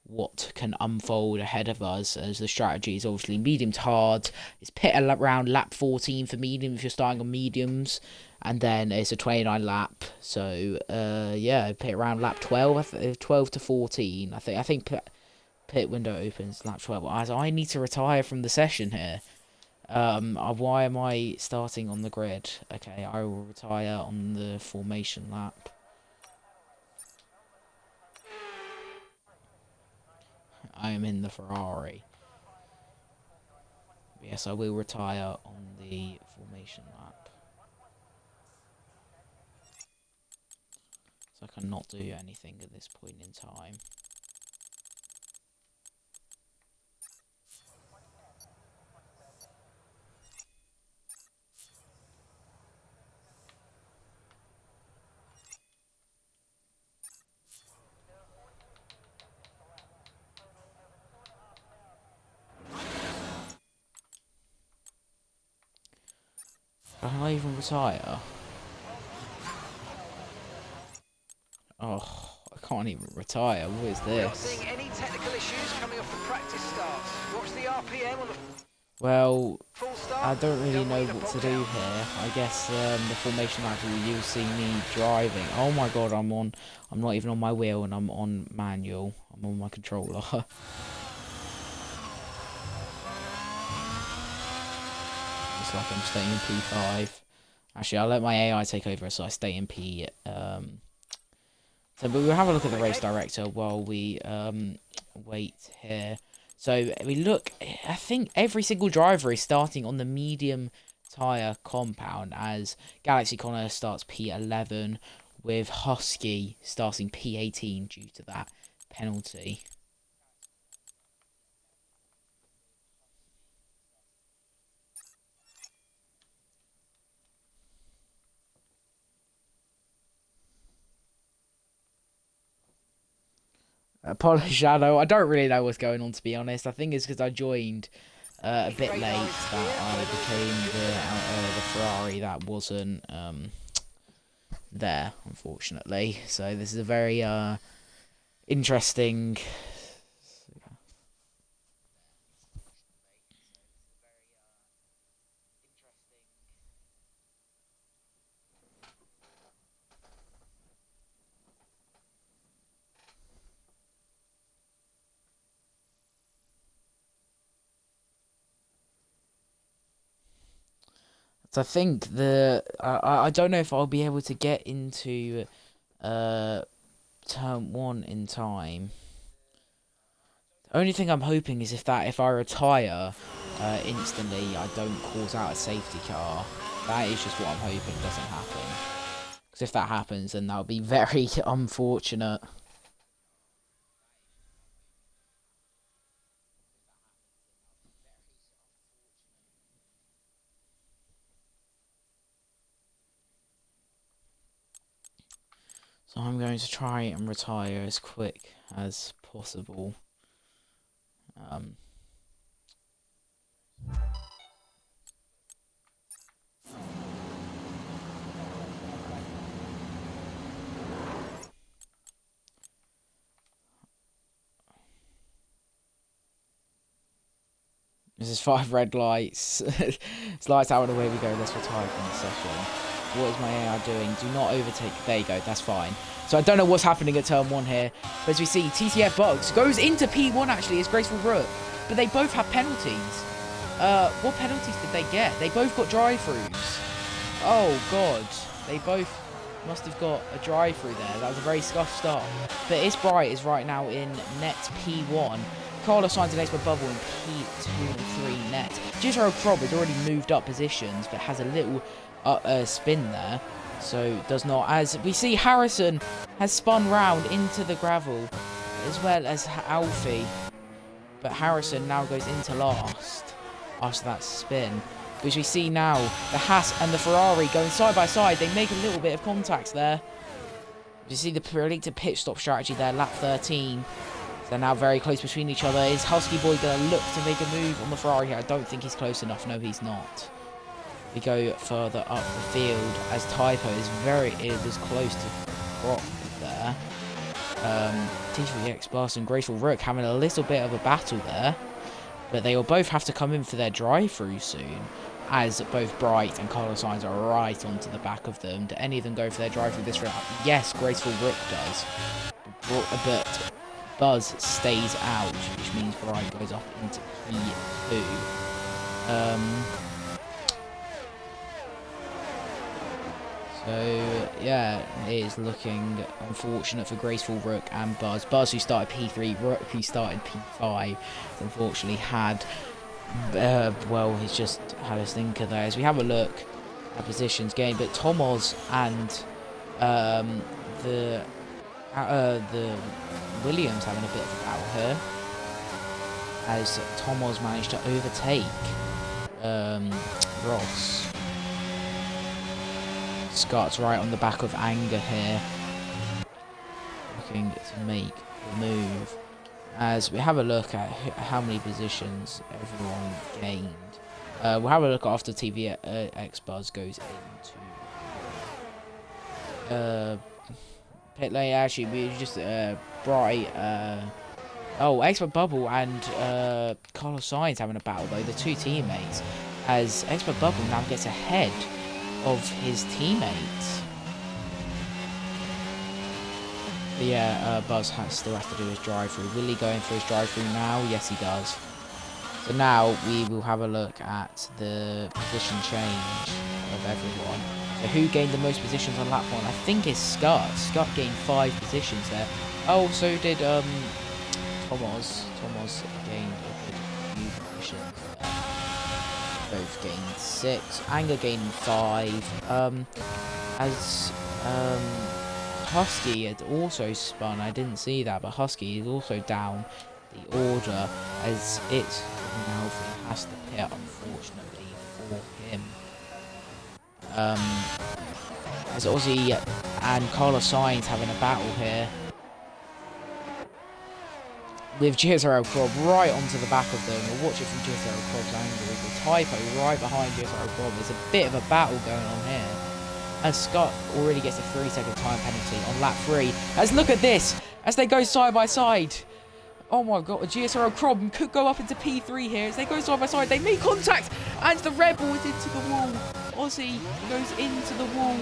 what can unfold ahead of us, as the strategy is obviously medium to hard. It's pit around lap 14 for medium if you're starting on mediums. And then it's a 29 lap, so yeah, pit around lap 12, 12 to 14. I think pit window opens lap 12. As I need to retire from the session here. Why am I starting on the grid? Okay, I will retire on the formation lap. I am in the Ferrari. Yes, I will retire on the formation lap. I cannot do anything at this point in time. Can I even retire? Oh, I can't even retire. What is this? We're not seeing any technical issues coming off the practice starts. Watch the RPM on the well, I don't really know what to do here. I guess the formation lap you'll see me driving. Oh my god, I'm not even on my wheel and I'm on manual. I'm on my controller. It's like I'm staying in P5. Actually, I'll let my AI take over so I stay in P. So, but we'll have a look at the race director while we wait here. So we look. I think every single driver is starting on the medium tyre compound, as Galaxy Connor starts P11 with Husky starting P18 due to that penalty. Apollo Shadow. I don't really know what's going on, to be honest. I think it's because I joined a bit late that I became the Ferrari that wasn't there, unfortunately. So this is a very interesting. So I think I don't know if I'll be able to get into turn one in time. The only thing I'm hoping is if I retire instantly, I don't cause out a safety car. That is just what I'm hoping doesn't happen. Because if that happens, then that would be very unfortunate. So I'm going to try and retire as quick as possible. This is 5 red lights. It's lights out and away we go. Let's retire from the session. What is my AI doing? Do not overtake. There you go. That's fine. So I don't know what's happening at turn 1 here. But as we see, TTF Bugs goes into P1 actually as Graceful Rook. But they both have penalties. What penalties did they get? They both got drive-throughs. Oh, God. They both must have got a drive-through there. That was a very scuffed start. But It's Bright is right now in net P1. Carlos Sainz and Expert Bubble in P2 and 3 net. GSRL Crob has already moved up positions, but has a little spin there. So does not. As we see, Harrison has spun round into the gravel, as well as Alfie. But Harrison now goes into last after that spin. Which we see now, the Haas and the Ferrari going side by side. They make a little bit of contacts there. You see the predicted pit stop strategy there, lap 13. They're now very close between each other. Is Husky Boy going to look to make a move on the Ferrari here? I don't think he's close enough. No, he's not. We go further up the field as Typo is close to Brock there. T3X Blast and Graceful Rook having a little bit of a battle there. But they will both have to come in for their drive-through soon, as both Bright and Carlos Sainz are right onto the back of them. Do any of them go for their drive-through this round? Yes, Graceful Rook does. But Buzz stays out, which means Bright goes up into P2. So, yeah, it is looking unfortunate for Graceful Rook and Buzz. Buzz, who started P3, Rook, who started P5, unfortunately had, well, he's just had a stinker there. As we have a look at positions gained, but Tomoz and the Williams having a bit of a battle here, as Tomoz managed to overtake Ross. Scott's right on the back of Anger here, looking to make the move. As we have a look at how many positions everyone gained. We'll have a look after TVX Buzz goes into pit lane. Actually, we just Bright. Expert Bubble and Carlos Sainz having a battle though, the two teammates. As Expert Bubble now gets ahead of his teammates. But yeah, Buzz still has to do his drive-through. Will he go in for his drive-through now? Yes, he does. So now we will have a look at the position change of everyone. So who gained the most positions on lap 1? I think it's Scott. Scott gained 5 positions there. Oh, so did Tomoz. Tomoz gained a good few positions there. Both gained 6. Anger gained 5. As Husky had also spun. I didn't see that, but Husky is also down the order as it now has to pit, unfortunately for him. As Ozzy and Carlos Sainz having a battle here, with GSRL Club right onto the back of them. We'll watch it from GSRL Club's angle. With Typo right behind GSRL Club. There's a bit of a battle going on here. As Scott already gets a 3-second time penalty on lap 3. As look at this, as they go side by side. Oh my god, GSRL Club could go up into P3 here. As they go side by side, they make contact. And the Rebel is into the wall. Ozzy goes into the wall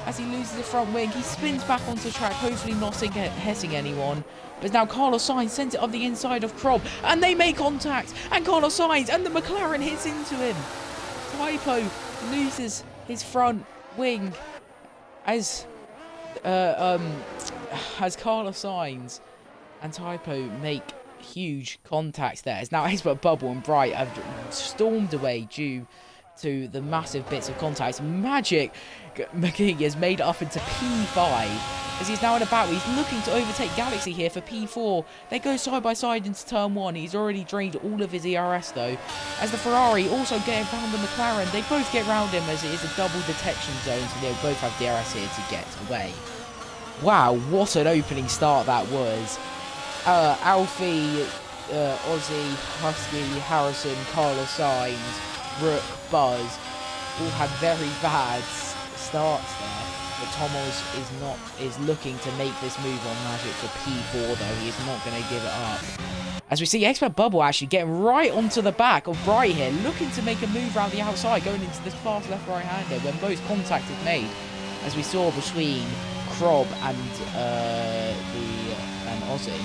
as he loses the front wing. He spins back onto the track, hopefully not hitting anyone. But now Carlos Sainz sends it on the inside of Krob, and they make contact. And Carlos Sainz and the McLaren hits into him. Typo loses his front wing as Carlos Sainz and Typo make huge contacts there. It's now Expert Bubble and Bright have stormed away due to the massive bits of contacts. Magic McGee has made it up into P5 as he's now in a battle. He's looking to overtake Galaxy here for P4. They go side by side into turn 1. He's already drained all of his ERS though, as the Ferrari also get around the McLaren. They both get around him as it is a double detection zone, so they both have DRS here to get away. Wow, what an opening start that was. Alfie, Ozzy, Husky, Harrison, Carlos Sainz, Rook, Buzz all had very bad starts there, but Tomos is looking to make this move on Magic for P4 though. He is not going to give it up. As we see Expert Bubble actually getting right onto the back of Bright here, looking to make a move around the outside, going into this fast left right hander where most contact is made, as we saw between Krob and Ozzy.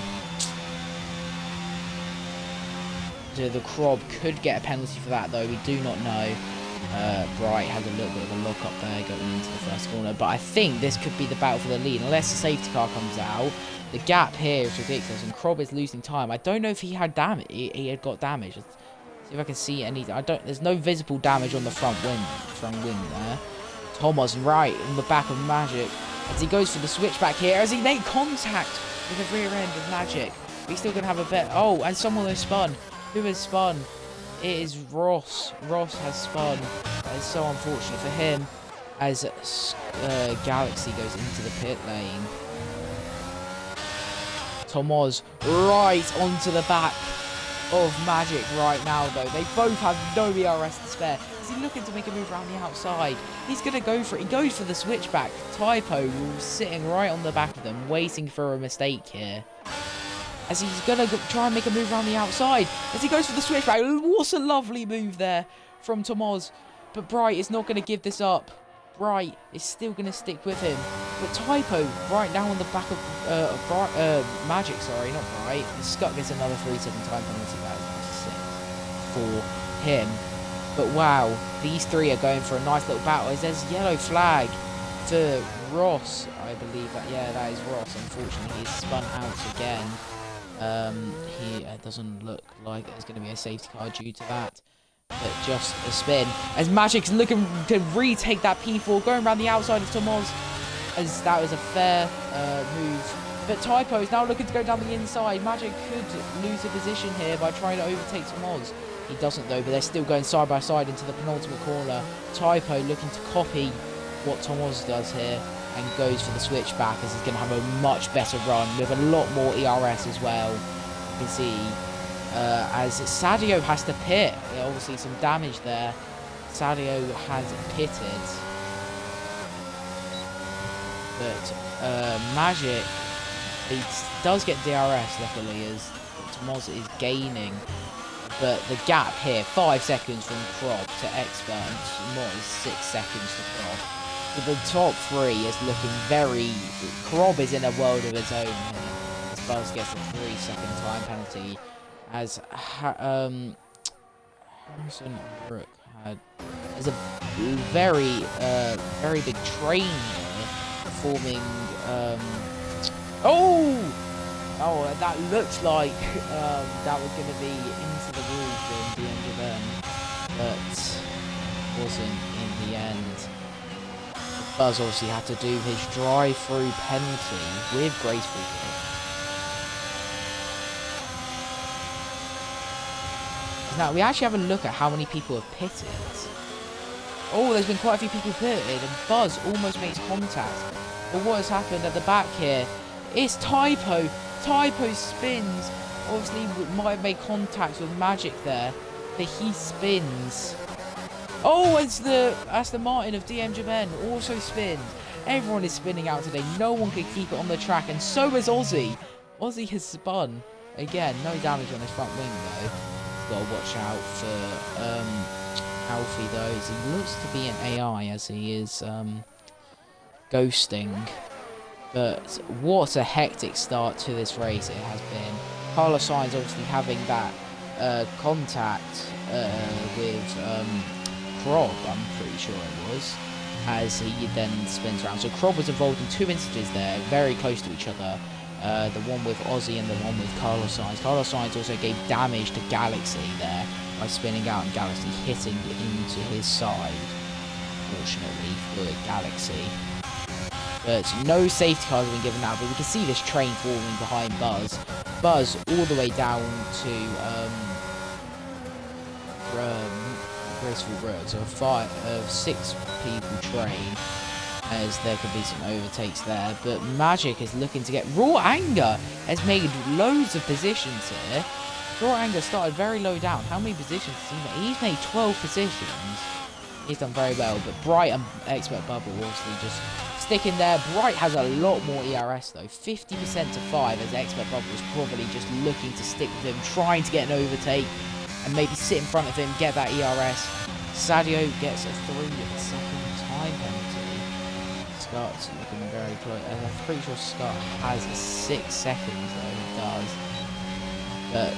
So the Krob could get a penalty for that though, we do not know. Bright has a little bit of a lock up there going into the first corner, but I think this could be the battle for the lead unless the safety car comes out. The gap here is ridiculous and Krob is losing time. I don't know if he had damage. He had got damage. Let's see if I can see any. There's no visible damage on the front wing there. Thomas right in the back of Magic as he goes for the switchback here as he made contact with the rear end of Magic. But he's still gonna have a bit. Oh, and someone has spun. Who has spun? It is Ross. Ross has spun. That is so unfortunate for him as Galaxy goes into the pit lane. Tomoz right onto the back of Magic right now though. They both have no ERS to spare. Is he looking to make a move around the outside? He's going to go for it. He goes for the switchback. Typo sitting right on the back of them, waiting for a mistake here. As he's going to try and make a move around the outside. As he goes for the switchback. What a lovely move there from Tomoz. But Bright is not going to give this up. Bright is still going to stick with him. But Typo right now on the back of Magic, sorry, not Bright. Scott gets another 3-second time penalty. That is 6 for him. But wow, these three are going for a nice little battle. As there's yellow flag for Ross, I believe that. Yeah, that is Ross. Unfortunately, he's spun out again. He doesn't look like there's going to be a safety car due to that. But just a spin. As Magic's looking to retake that P4, going around the outside of Tomoz. As that was a fair move. But Typo is now looking to go down the inside. Magic could lose a position here by trying to overtake Tomoz. He doesn't though, but they're still going side by side into the penultimate corner. Typo looking to copy what Tomoz does here and goes for the switchback as he's going to have a much better run with a lot more ERS as well. You can see as Sadio has to pit. Obviously some damage there. Sadio has pitted. But Magic, he does get DRS luckily as Tomoz is gaining. But the gap here, 5 seconds from Krob to Expert and Tomoz is 6 seconds to Krob. But the top three is looking very... Krob is in a world of his own here. As Buzz gets a 3-second time penalty. As Harrison Rook had... There's a very big train here forming... Oh, that looks like that was going to be into the roof in the end of them, but wasn't in the end. Buzz obviously had to do his drive-through penalty with graceful kick. Now, we actually have a look at how many people have pitted. Oh, there's been quite a few people pitted, and Buzz almost makes contact. But what has happened at the back here is Typo. Typo spins. Obviously, might have made contact with Magic there, but he spins. Oh, it's the Aston Martin of DM Japan also spins. Everyone is spinning out today. No one can keep it on the track, and so is Ozzy. Ozzy has spun again. No damage on his front wing though. He's got to watch out for Alfie though. He looks to be an AI as he is ghosting. But what a hectic start to this race it has been. Carlos Sainz obviously having that contact with Crob, I'm pretty sure it was, as he then spins around. So Crob was involved in 2 instances there, very close to each other. The one with Ozzy and the one with Carlos Sainz. Carlos Sainz also gave damage to Galaxy there by spinning out and Galaxy hitting into his side, fortunately for Galaxy. But no safety cars have been given out, but we can see this train falling behind Buzz. Buzz all the way down to Graceful Road, so a 6 people train, as there could be some overtakes there. But Magic is looking to get... Raw Anger has made loads of positions here. Raw Anger started very low down. How many positions has he made? He's made 12 positions. He's done very well, but Bright and Expert Bubble obviously just sticking there. Bright has a lot more ERS though, 50% to 5, as Expert Bubble is probably just looking to stick with him, trying to get an overtake and maybe sit in front of him, get that ERS. Sadio gets a 3-second time penalty. Scott's looking very close. I'm pretty sure Scott has 6 seconds though, he does. But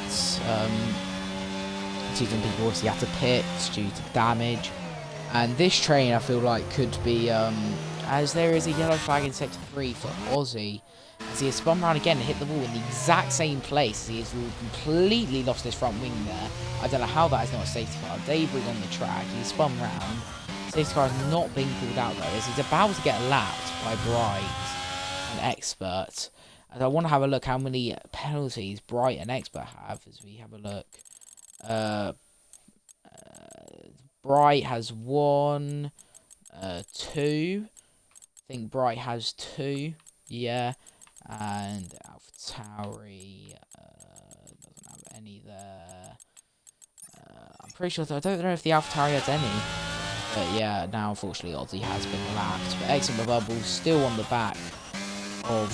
season people obviously have to pit due to damage. And this train, I feel like, could be, as there is a yellow flag in Sector 3 for Ozzy, as he has spun around again and hit the wall in the exact same place. He has completely lost his front wing there. I don't know how that is not a safety car. Debris on the track, he's spun round. Safety car is not being pulled out though, as he's about to get lapped by Bright and Expert. And I want to have a look how many penalties Bright and Expert have, as we have a look. Bright has 1, 2. I think Bright has 2. Yeah. And AlphaTauri doesn't have any there. I'm pretty sure, I don't know if the AlphaTauri has any. But yeah, now unfortunately Ozzy has been lapped. But Excellent Bubble still on the back of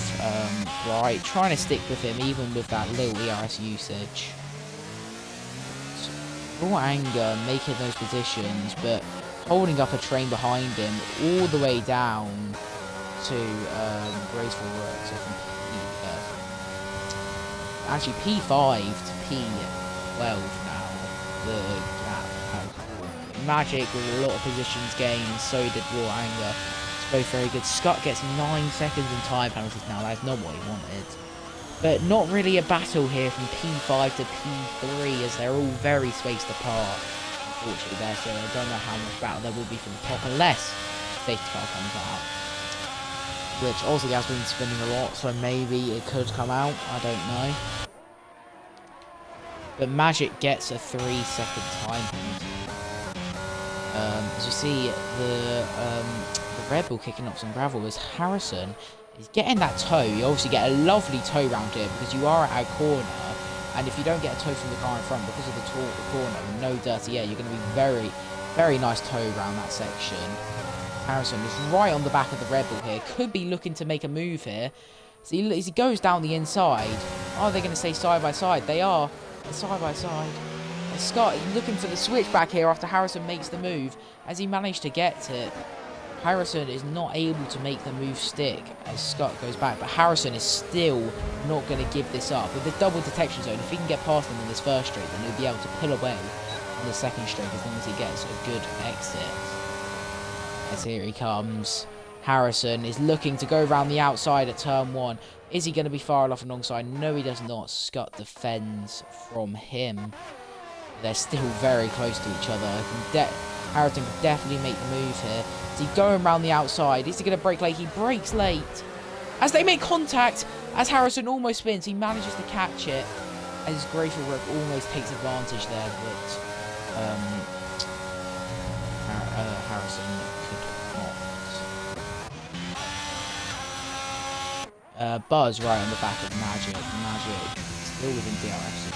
Bright, trying to stick with him even with that little ERS usage. Raw Anger making those positions, but holding up a train behind him all the way down to Graceful Road. So from actually P5 to P12 now. The gap has Magic with a lot of positions gained, so did Raw Anger. It's both very good. Scott gets 9 seconds in time penalties now. That's not what he wanted. But not really a battle here from P5 to P3, as they're all very spaced apart, unfortunately there, so I don't know how much battle there will be from the top, unless the safety car comes out. Which also has been spinning a lot, so maybe it could come out, I don't know. But Magic gets a 3-second time penalty. As you see, the Red Bull kicking up some gravel was Harrison. He's getting that toe. You obviously get a lovely toe round here because you are at a corner, and if you don't get a toe from the car in front because of the corner and no dirty air, you're going to be very, very nice toe round that section. Harrison is right on the back of the Red Bull here. Could be looking to make a move here. So as he goes down the inside, are they going to stay side by side? They are. They're side by side. And Scott is looking for the switchback here after Harrison makes the move. As he managed to get it, Harrison is not able to make the move stick as Scott goes back, but Harrison is still not going to give this up. With the double detection zone, if he can get past them in this first straight, then he'll be able to pull away on the second straight as long as he gets a good exit. As here he comes. Harrison is looking to go around the outside at turn 1. Is he going to be far enough alongside? No, he does not. Scott defends from him. They're still very close to each other. Harrison can definitely make the move here. Is he going around the outside? Is he going to brake late? He brakes late. As they make contact, as Harrison almost spins, he manages to catch it. As Graceful Road almost takes advantage there, but Harrison could not. Buzz right on the back of Magic. Magic still within DRS.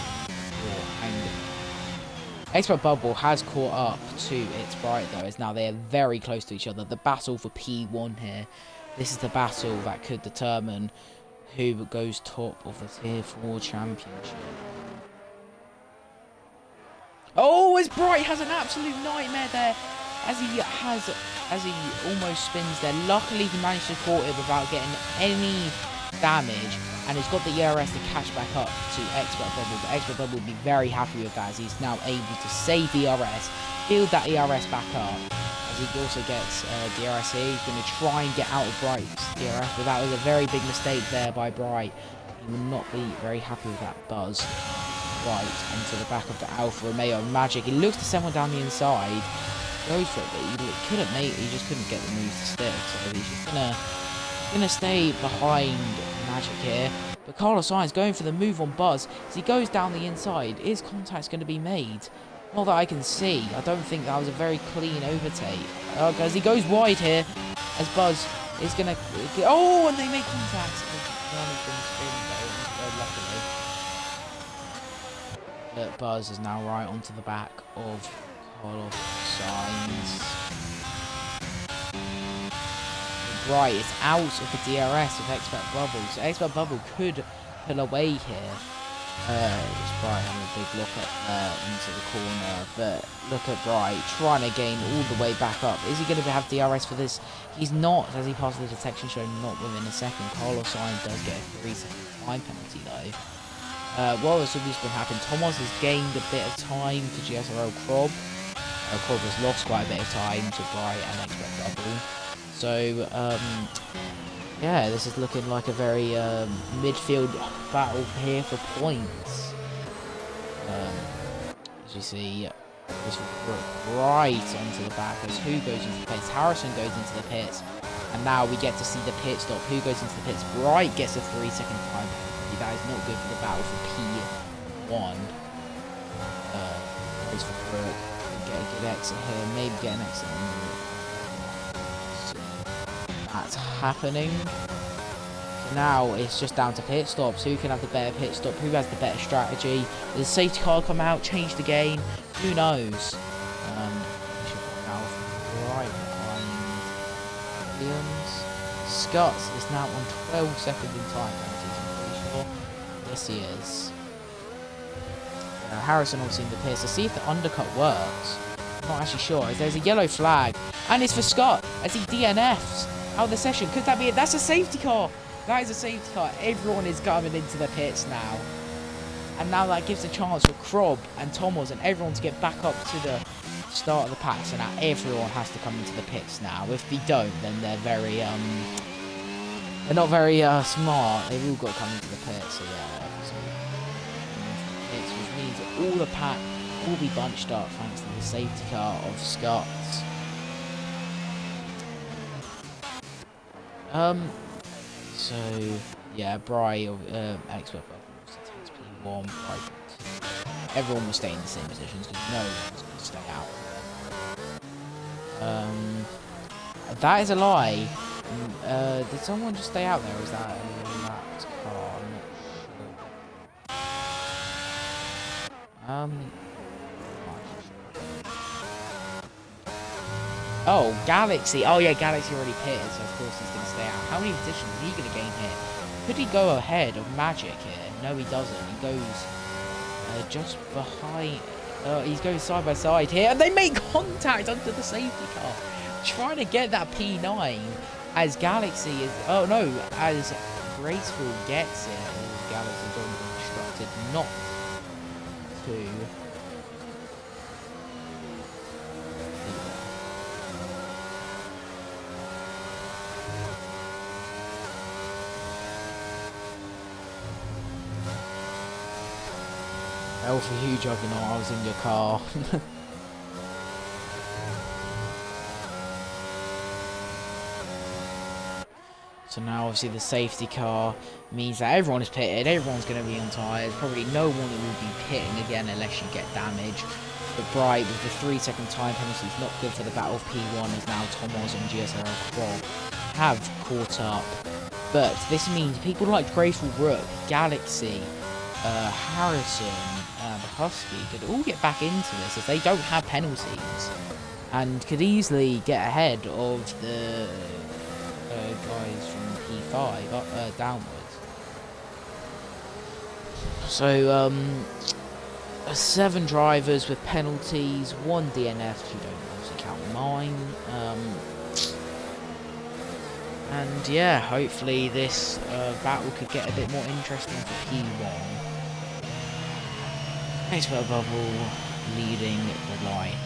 Expert Bubble has caught up to its Bright though, as now they are very close to each other. The battle for P1 here. This is the battle that could determine who goes top of the Tier 4 Championship. Oh, as Bright has an absolute nightmare there, as he almost spins there. Luckily he managed to caught it without getting any damage, and he's got the ERS to catch back up to Expert Bubble, but Expert Bubble will be very happy with that as he's now able to save the ERS, build that ERS back up, as he also gets DRS here. He's going to try and get out of Bright's DRS, but that was a very big mistake there by Bright. He will not be very happy with that buzz. Right, into the back of the Alfa Romeo Magic. He looks to send one down the inside, goes for it, but he couldn't make, he just couldn't get the moves to stick, so he's just gonna stay behind Magic here. But Carlos Sainz going for the move on Buzz as he goes down the inside. Is contact going to be made? Not that I can see. I don't think that was a very clean overtake. As he goes wide here, as Buzz is going to... Oh, and they make contact. But Buzz is now right onto the back of Carlos Sainz. Right, it's out of the DRS of Expert Bubble. So Expert Bubble could pull away here. It's Bright having a big look up into the corner. But look at Bright trying to gain all the way back up. Is he going to have DRS for this? He's not, as he passes the detection show, not within a second. Carlos Sainz does get a 3-second time penalty though. While this has been happening, Thomas has gained a bit of time to GSRL Krob. Krob has lost quite a bit of time to Bright and Expert Bubble. So, yeah, this is looking like a very midfield battle here for points. As you see, this right onto the back as who goes into the pits? Harrison goes into the pits, and now we get to see the pit stop. Who goes into the pits? Bright gets a 3-second time penalty. That is not good for the battle for P1. Goes for Brooke. Get a good exit here. Maybe get an exit on that's happening. So now it's just down to pit stops. Who can have the better pit stop? Who has the better strategy? Does the safety car come out, change the game? Who knows? Right behind Williams. Scott is now on 12 seconds in time. Yes, he is. Harrison obviously in the pits. Let's see if the undercut works. I'm not actually sure. There's a yellow flag, and it's for Scott as he DNFs out of the session. Could that be it? That's a safety car. That is a safety car. Everyone is coming into the pits now, and now that gives a chance for Krob and Thomas and everyone to get back up to the start of the pack. So now everyone has to come into the pits now. If they don't, then they're very they're not very smart. They've all got to come into the pits. So yeah. Which means that all the pack will be bunched up thanks to the safety car of Scott's. So yeah, Bry Expert Bubble takes P1, Bry P2. Everyone will stay in the same positions because no one's going to stay out. That is a lie. Did someone just stay out there? Or is that a lapped car? I'm not sure. Oh, Galaxy. Oh yeah, Galaxy already pitted, so of course he's going to stay out. How many positions is he going to gain here? Could he go ahead of Magic here? No, he doesn't. He goes just behind. He's going side by side here, and they make contact under the safety car, trying to get that P9. As Galaxy is, oh no, as Graceful gets it, as Galaxy is going to be instructed not to. Alpha Hugh Juggernaut, I was in your car. So now obviously the safety car means that everyone is pitted, everyone's going to be on tyres, probably no one will be pitting again unless you get damage. But Bright with the 3-second time penalty is not good for the battle of P1 as now Thomas and GSRL Krob have caught up. But this means people like Graceful Rook, Galaxy, Harrison, and Husky could all get back into this if they don't have penalties and could easily get ahead of the guys from P5 downwards. So 7 drivers with penalties, 1 DNF, you don't obviously count mine. And yeah, hopefully this battle could get a bit more interesting for P1. Expert Bubble leading the line.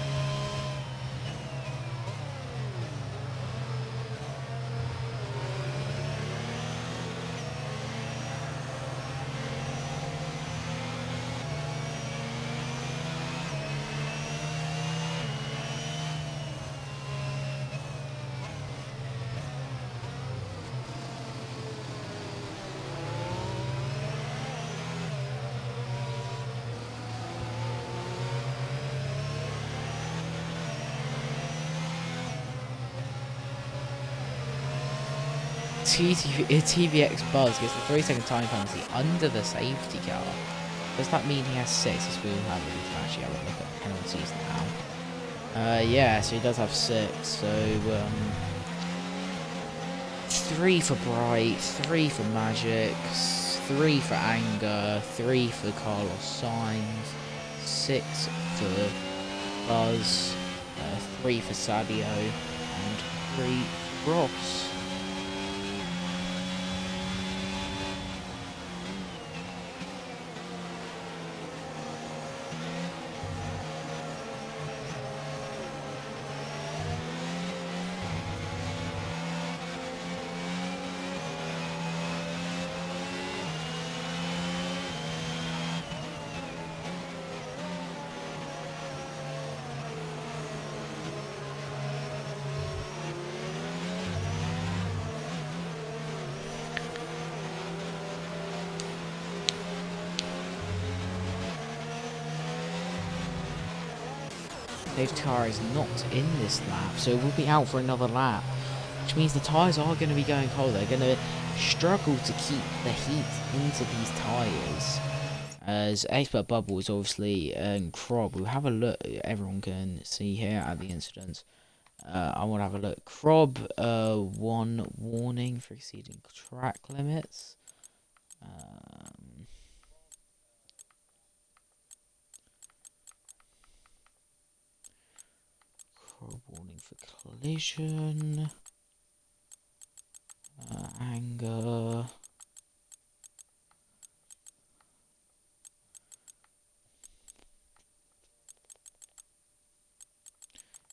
TVX Buzz gets the 3-second time penalty under the safety car. Does that mean he has 6? As we will have it. We can actually have a look at penalties now. Yeah, so he does have 6. So 3 for Bright, 3 for Magic, 3 for Anger, 3 for Carlos Sainz, 6 for Buzz, 3 for Sadio, and 3 for Ross. Safety car is not in this lap, so we'll be out for another lap, which means the tyres are going to be going cold. They're going to struggle to keep the heat into these tyres. As Expert Bubble is obviously Krob. We'll have a look. Everyone can see here at the incidents. I want to have a look. Krob, 1 warning for exceeding track limits. Warning for collision. Anger.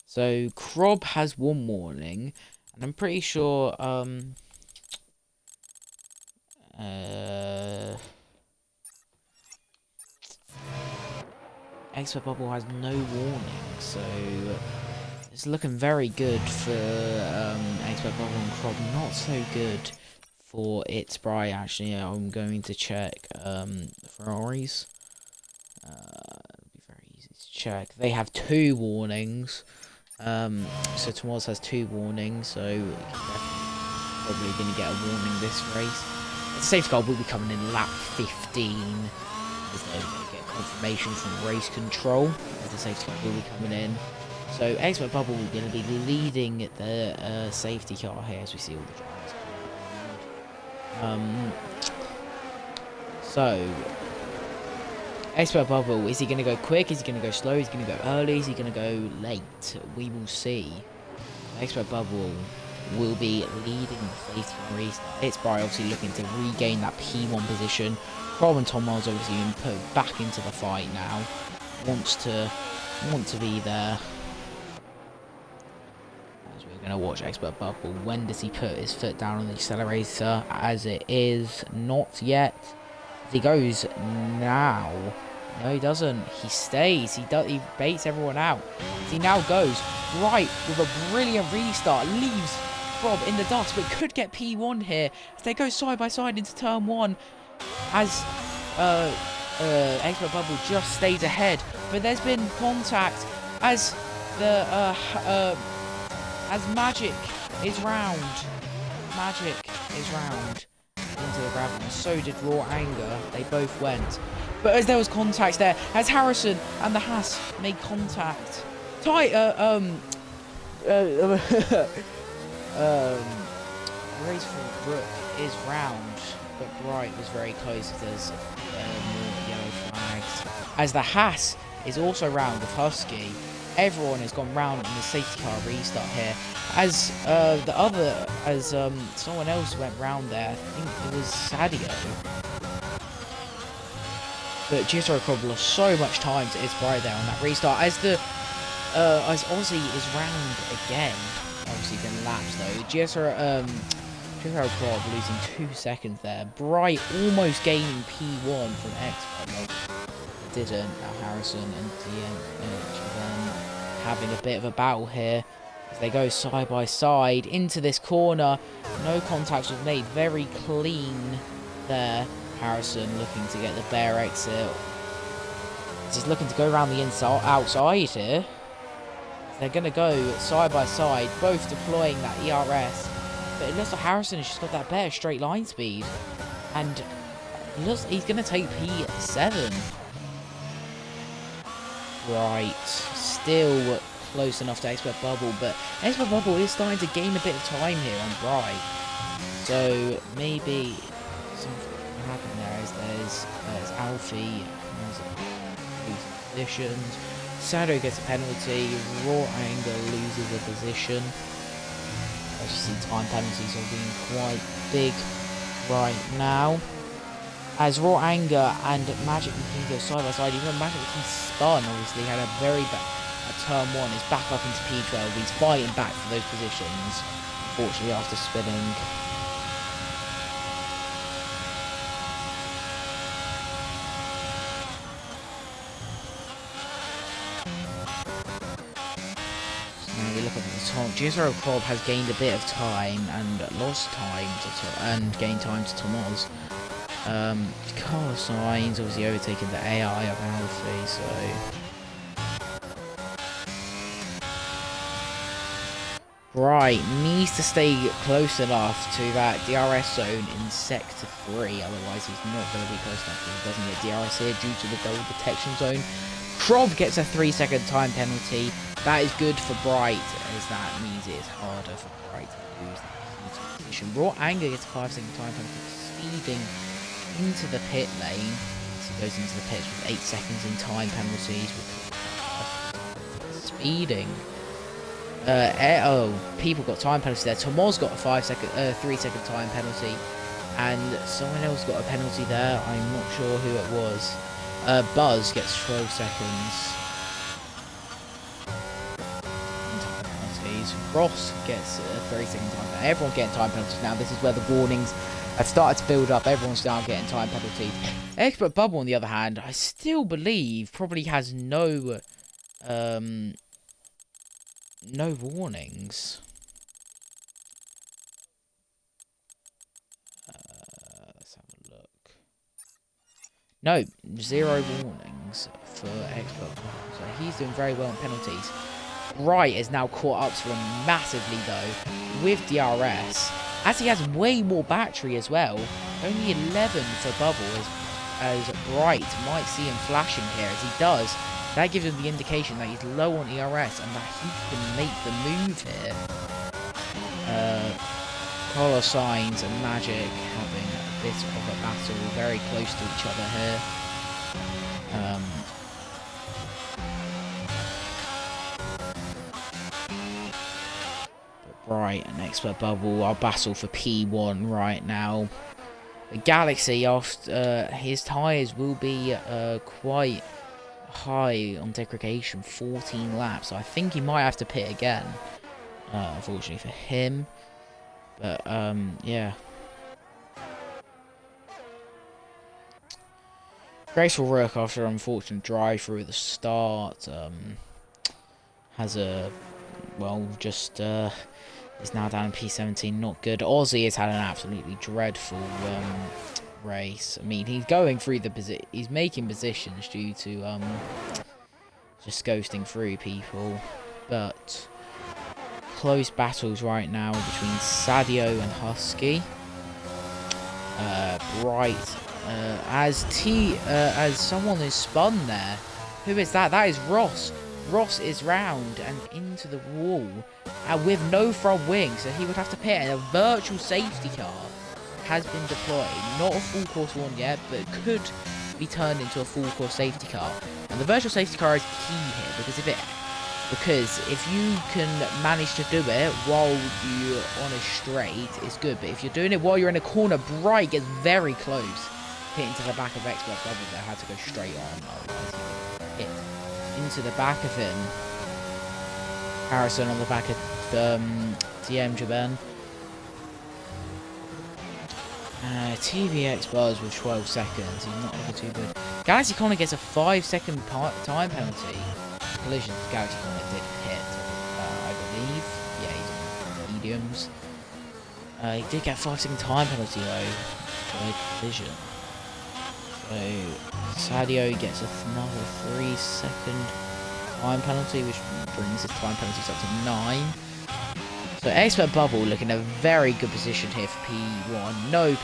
So Krob has 1 warning, and I'm pretty sure Expert Bubble has no warning, so it's looking very good for Expert Bubble and Krob. Not so good for It's Bright, actually. I'm going to check Ferraris. It'll be very easy to check. They have 2 warnings. So Tomas has 2 warnings, so probably going to get a warning this race. The safety car will be coming in lap 15, as they're going to get confirmation from race control, as the safety car will be coming in. So Expert Bubble is going to be leading the safety car here, as we see all the drivers coming around. So Expert Bubble, is he going to go quick? Is he going to go slow? Is he going to go early? Is he going to go late? We will see. Expert Bubble will be leading the safety car race. It's Bright obviously looking to regain that P1 position. Krob and Tomas obviously been put back into the fight now. Want to be there. As we're going to watch Expert Bubble. When does he put his foot down on the accelerator? As it is not yet. He goes now. No, he doesn't. He stays. He baits everyone out. He now goes right with a brilliant restart. Leaves Krob in the dust, but could get P1 here. As they go side by side into turn 1. As Expert Bubble just stays ahead, but there's been contact as the as Magic is round. Magic is round into the gravel, and so did Raw Anger. They both went, but as there was contact there, as Harrison and the Haas made contact. Race for Brook is round, but Bright was very close. There's more yellow flags. As the Haas is also round with Husky, Everyone has gone round in the safety car restart here. As someone else went round there, I think it was Sadio. But GSRL Club lost so much time to It's Bright there on that restart. As Aussie is round again, obviously been laps though. GSRL Club losing 2 seconds there. Bright almost gaining P1 from Expert. Didn't. Now Harrison and then having a bit of a battle here as they go side by side into this corner. No contacts was made. Very clean there. Harrison looking to get the bare exit. Just looking to go around the outside here. They're going to go side by side, both deploying that ERS. But it looks like Harrison has just got that better straight line speed. And it looks he's going to take P7. Right, still close enough to Expert Bubble, but Expert Bubble is starting to gain a bit of time here on Bright. So maybe something will happen there as there's Alfie losing positions. Sado gets a penalty, Raw Anger loses a position. As you see, time penalties are being quite big right now. As Raw Anger and Magic McKean go side by side, even though Magic McKean spun, obviously had a very bad turn 1, is back up into P12. He's fighting back for those positions, unfortunately, after spinning. We look at the top. GSRL Club has gained a bit of time and lost time and gained time to Tomoz. Carlos Sainz obviously overtaking the AI of Alfie, so Bright needs to stay close enough to that DRS zone in Sector 3, otherwise he's not going to be close enough because he doesn't get DRS here due to the double detection zone. Krob gets a 3-second time penalty. That is good for Bright, as that means it is harder for Bright to lose that position. Raw Anger gets a 5-second time penalty, speeding into the pit lane. So he goes into the pits with 8 seconds in time penalties. Speeding. People got time penalties there. Tomoz got a 3-second time penalty. And someone else got a penalty there. I'm not sure who it was. Buzz gets 12 seconds. Ross gets a 30-second time penalty. Everyone's getting time penalties now. This is where the warnings have started to build up. Everyone's starting getting time penalties. Expert Bubble, on the other hand, I still believe probably has no warnings. Let's have a look. No, 0 warnings for Expert Bubble. So he's doing very well on penalties. Bright is now caught up to him massively though with DRS, as he has way more battery as well. Only 11 for Bubble, as Bright might see him flashing here. As he does, that gives him the indication that he's low on ERS and that he can make the move here. Carlos Sainz and Magic having a bit of a battle, very close to each other here. Right, and Expert Bubble, our battle for P1 right now. The Galaxy, after his tyres will be quite high on degradation, 14 laps. So I think he might have to pit again, unfortunately for him. But yeah. Graceful Rook, after an unfortunate drive through at the start, has a, well, just is now down in P17, not good. Aussie has had an absolutely dreadful race. I mean, he's going through the he's making positions due to just ghosting through people, but close battles right now between Sadio and Husky. Bright, as someone is spun there. Who is that? That is Ross. Ross is round and into the wall with no front wing, so he would have to pit, and a virtual safety car has been deployed. Not a full course one yet, but it could be turned into a full course safety car. And the virtual safety car is key here, because if Because if you can manage to do it while you're on a straight, it's good. But if you're doing it while you're in a corner, Bright gets very close. Hit into the back of Expert Bubble there. Had to go straight on. Otherwise he would hit into the back of him. Harrison on the back of DM Jaban. TVX Buzz with 12 seconds. He's not looking too good. Galaxy Connor gets a 5-second time penalty. Collision. Galaxy Connor did hit, I believe. Yeah, he's on mediums. He did get a 5-second time penalty though for a collision. So Sadio gets another 3-second time penalty, which brings his time penalties up to 9. So Expert Bubble looking in a very good position here for P1. No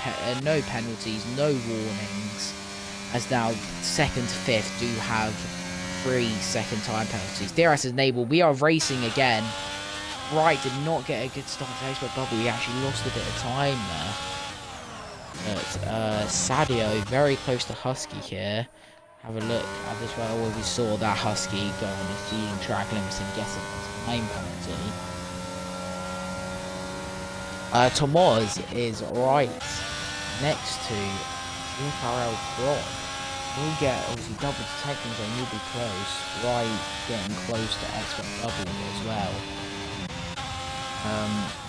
penalties, no warnings. As now 2nd to 5th do have 3-second time penalties. DRS is enabled. We are racing again. Wright did not get a good start to Expert Bubble. He actually lost a bit of time there. But Sadio very close to Husky here. Have a look at this well where we saw that Husky go on a feeding track limits and get a time penalty. Tomoz is right next to GSRL Prod. We'll get obviously double detecting zone, you'll be close. Right getting close to Expert Bubble as well.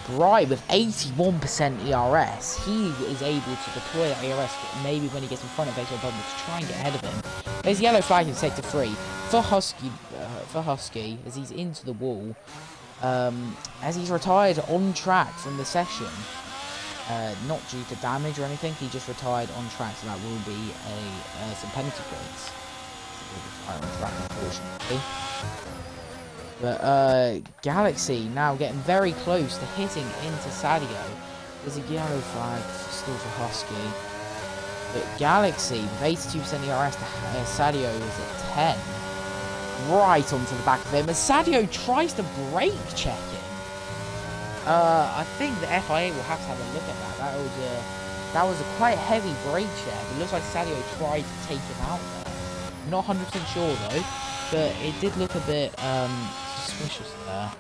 Bright with 81% ERS. He is able to deploy that ERS maybe when he gets in front of Expert Bubble to try and get ahead of him. There's yellow flag in sector 3 for Husky as he's into the wall. As he's retired on track from the session, not due to damage or anything, he just retired on track, so that will be some penalty points. On track, unfortunately. But Galaxy now getting very close to hitting into Sadio. There's a yellow flag still for Husky. But Galaxy with 82% ERS to Sadio is at 10. Right onto the back of him, and Sadio tries to brake check him. I think the FIA will have to have a look at that. That was a quite heavy brake check. It looks like Sadio tried to take him out there. Not 100% sure though, but it did look a bit suspicious there.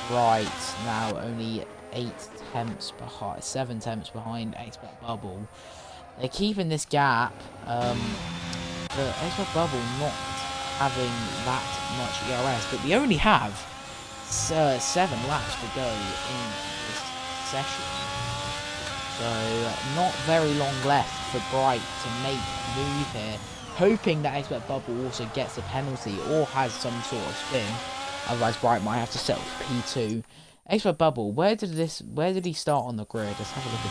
Right now, only 7 tenths behind Expert Bubble. They're keeping this gap. The Expert Bubble not having that much ERS, but we only have 7 laps to go in this session, so not very long left for Bright to make a move here, hoping that Expert Bubble also gets a penalty or has some sort of spin. Otherwise Bright might have to settle for P2. Expert Bubble, where did he start on the grid? Let's have a look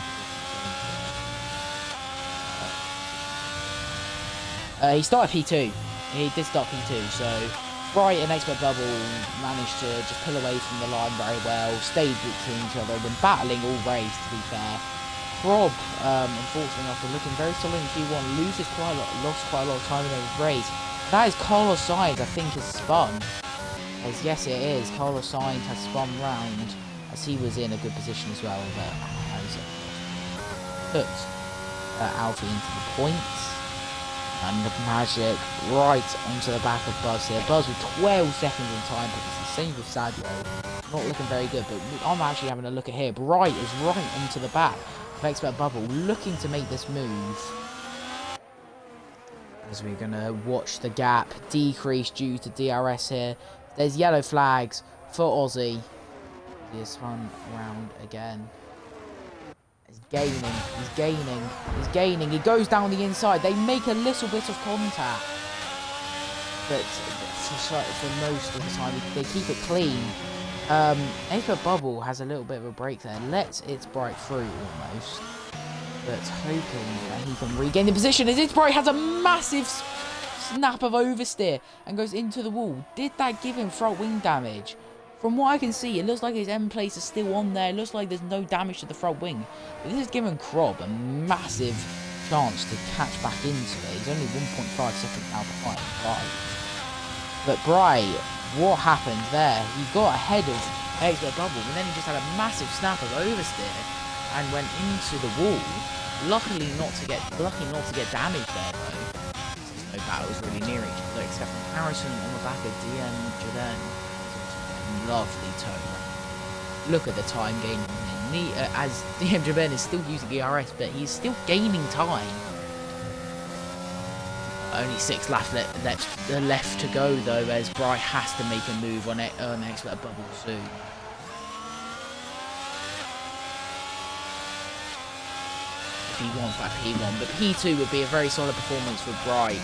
at he started P2. He did start P2, so Bright and Expert Bubble managed to just pull away from the line very well, stayed between each other, been battling all race to be fair. Rob, unfortunately, after looking very solid in Q1, lost quite a lot of time in the race. That is Carlos Sainz, I think, has spun. Yes, it is. Carlos Sainz has spun round as he was in a good position as well, but put Alfie into the points. And the magic right onto the back of Buzz here. Buzz with 12 seconds in time, but it's the same with Sadio. Not looking very good, but I'm actually having a look at here. Bright is right onto the back of Expert Bubble, looking to make this move. As we're going to watch the gap decrease due to DRS here. There's yellow flags for Aussie. He has spun around again. He's gaining, he goes down the inside, they make a little bit of contact, but for most of the time they keep it clean. Expert Bubble has a little bit of a break there, lets its Bright through almost, but hoping that he can regain the position as its Bright has a massive snap of oversteer and goes into the wall. Did that give him front wing damage? From what I can see, it looks like his end plates are still on there. It looks like there's no damage to the front wing. But this has given Krob a massive chance to catch back into it. He's only 1.5 seconds now behind Bright. But Bright, what happened there? He got ahead of Expert Bubble, and then he just had a massive snap of oversteer and went into the wall. Lucky not to get damage there though. No battles really near each other except for Harrison on the back of DM Jaden. Lovely turn. Look at the time gain on him. As DMJBN is still using ERS, but he's still gaining time. Only 6 left to go though, as Bry has to make a move on Expert Bubble soon. If he wants that P1, but P2 would be a very solid performance for Bright.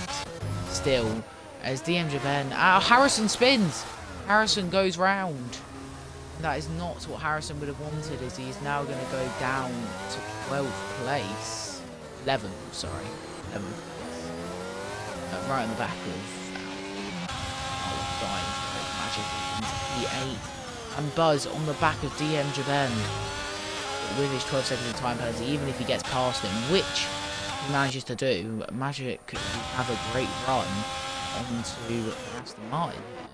Still, as DMJBN, Harrison spins. Harrison goes round. That is not what Harrison would have wanted, as he is now going to go down to 12th place. 11th, sorry. 11th. Right on the back of Magic into P8. And Buzz on the back of DMJBN with his 12 seconds of time penalty, even if he gets past him, which he manages to do. Magic could have a great run onto Aston Martin here.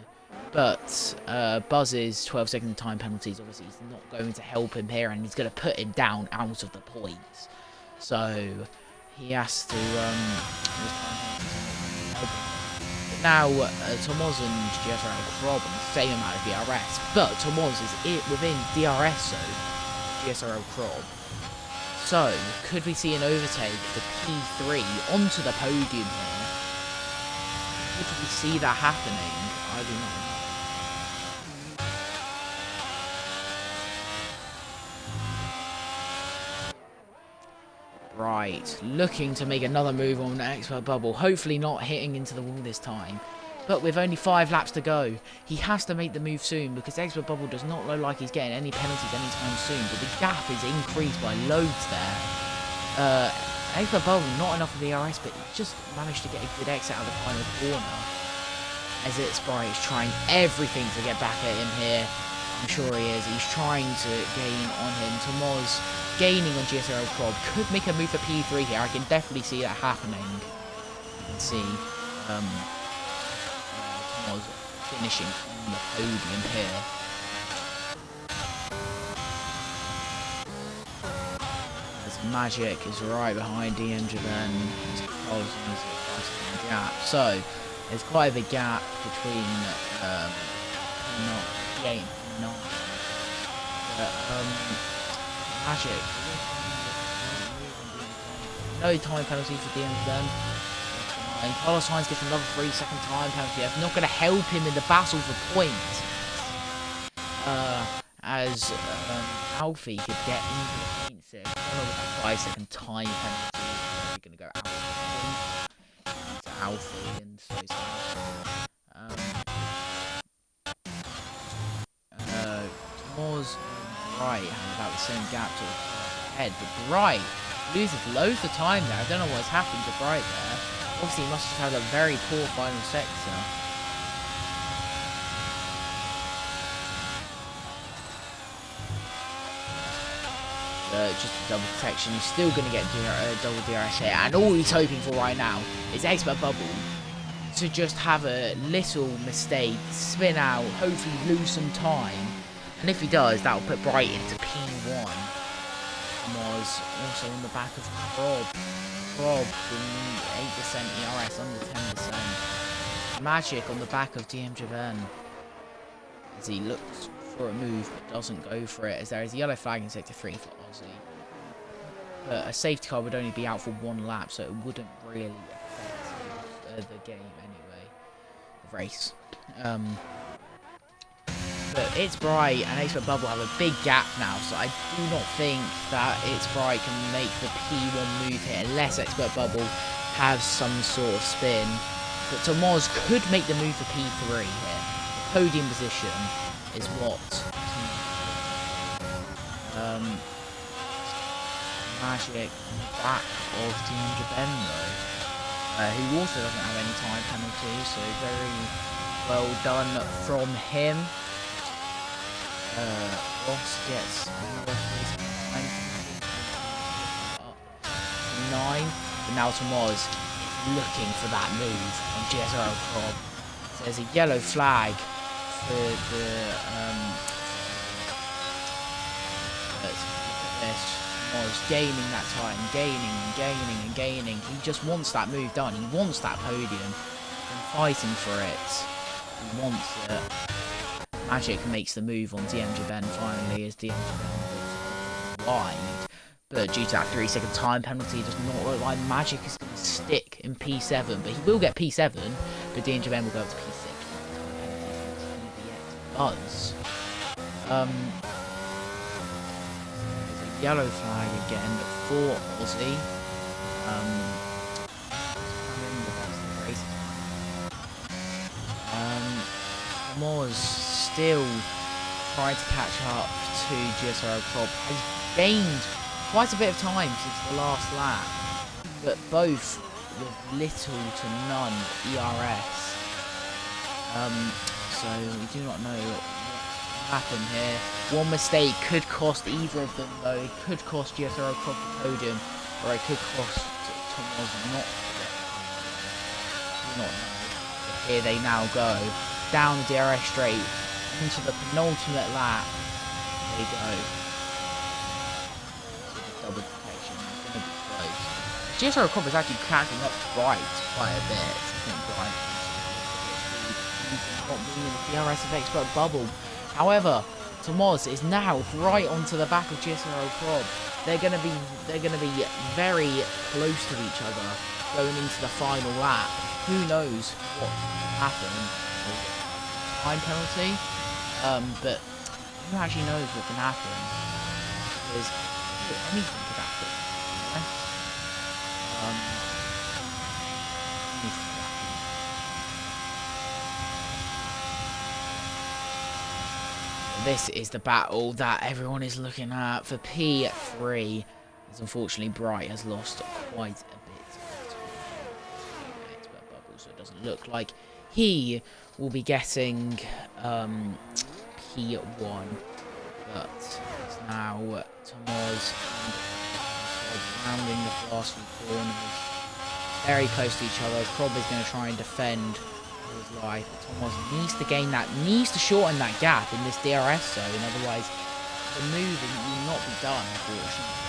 But Buzz's 12 second time penalties, obviously, is not going to help him here, and he's going to put him down out of the points. So he has to now Tomoz and GSRL Crob on the same amount of DRS, but Tomoz is within DRS zone, GSRL Crob. So could we see an overtake for P3 onto the podium here? Could we see that happening? I do not know. Right, looking to make another move on Expert Bubble. Hopefully not hitting into the wall this time. But with only 5 laps to go, he has to make the move soon, because Expert Bubble does not look like he's getting any penalties anytime soon. But the gap is increased by loads there. Expert Bubble, not enough of the RS, but he just managed to get a good exit out of the final corner. As it's Bright is trying everything to get back at him here. I'm sure he is. He's trying to gain on him. Tomoz gaining on GSRL Crob could make a move for P3 here. I can definitely see that happening. You can see Tomoz finishing on the podium here. As Magic is right behind DMJBN. Gap. So there's quite a big gap between Magic. No time penalty for DMJBN. And Carlos Sainz gets another 3-second time penalty. That's not going to help him in the battle for points. As Alfie could get into the points here. With that 5-second time penalty. We're going to go out to Alfie and so Tomoz Bright have about the same gap to the head, but Bright loses loads of time there. I don't know what's happened to Bright there. Obviously, he must have had a very poor final sector. Just a double protection. He's still going to get double DRS here, and all he's hoping for right now is Expert Bubble to just have a little mistake, spin out, hopefully lose some time. And if he does, that will put Bright into P1. Was also on the back of Crob. Crob with 8% ERS, under 10%. Magic on the back of DMJBN. As he looks for a move but doesn't go for it, as there is a yellow flag in Sector 3 for Aussie. But a safety car would only be out for 1 lap, so it wouldn't really affect the game anyway. The race. But It's Bright and Expert Bubble have a big gap now, so I do not think that It's Bright can make the P1 move here unless Expert Bubble has some sort of spin. But Tomoz could make the move for P3 here. The podium position is what Magic on the back of DMJBN though, who also doesn't have any time penalties, so very well done from him. Ross gets 9, but now Tomoz is looking for that move on GSRL Crob. So there's a yellow flag for the Tomoz gaining that time, gaining. He just wants that move done. He wants that podium. He's been fighting for it. He wants it. Magic makes the move on DMJBen finally as DMJBen goes wide. But due to that 3-second time penalty, it does not look like Magic is going to stick in P7. But he will get P7, but DMJBen will go up to P6. Buzz. There's a yellow flag again for Aussie. Moz still trying to catch up to GSRL Club. Has gained quite a bit of time since the last lap, but both with little to none ERS. So we do not know what happened here. One mistake could cost either of them though. It could cost GSRL Club the podium, or it could cost Thomas not. Do not know. But here they now go. Down the DRS straight into the penultimate lap. There you go. Double protection. It's going to be close. GSRL Club is actually catching up right quite a bit. I think Brian not being in the DRS of Expert Bubble. However, Tomoz is now right onto the back of GSRL Club. They're going to be very close to each other going into the final lap. Who knows what happened? Time penalty, but who actually knows what can happen? Because anything could happen. Anything could happen. This is the battle that everyone is looking at for P3. As unfortunately, Bright has lost quite a bit to Expert Bubble, so it doesn't look like he will be getting P1, but it's now Tomoz rounding the last few corners, very close to each other. Krob is going to try and defend his life, but Tomoz needs to gain that, needs to shorten that gap in this DRS zone, otherwise the moving will not be done, unfortunately.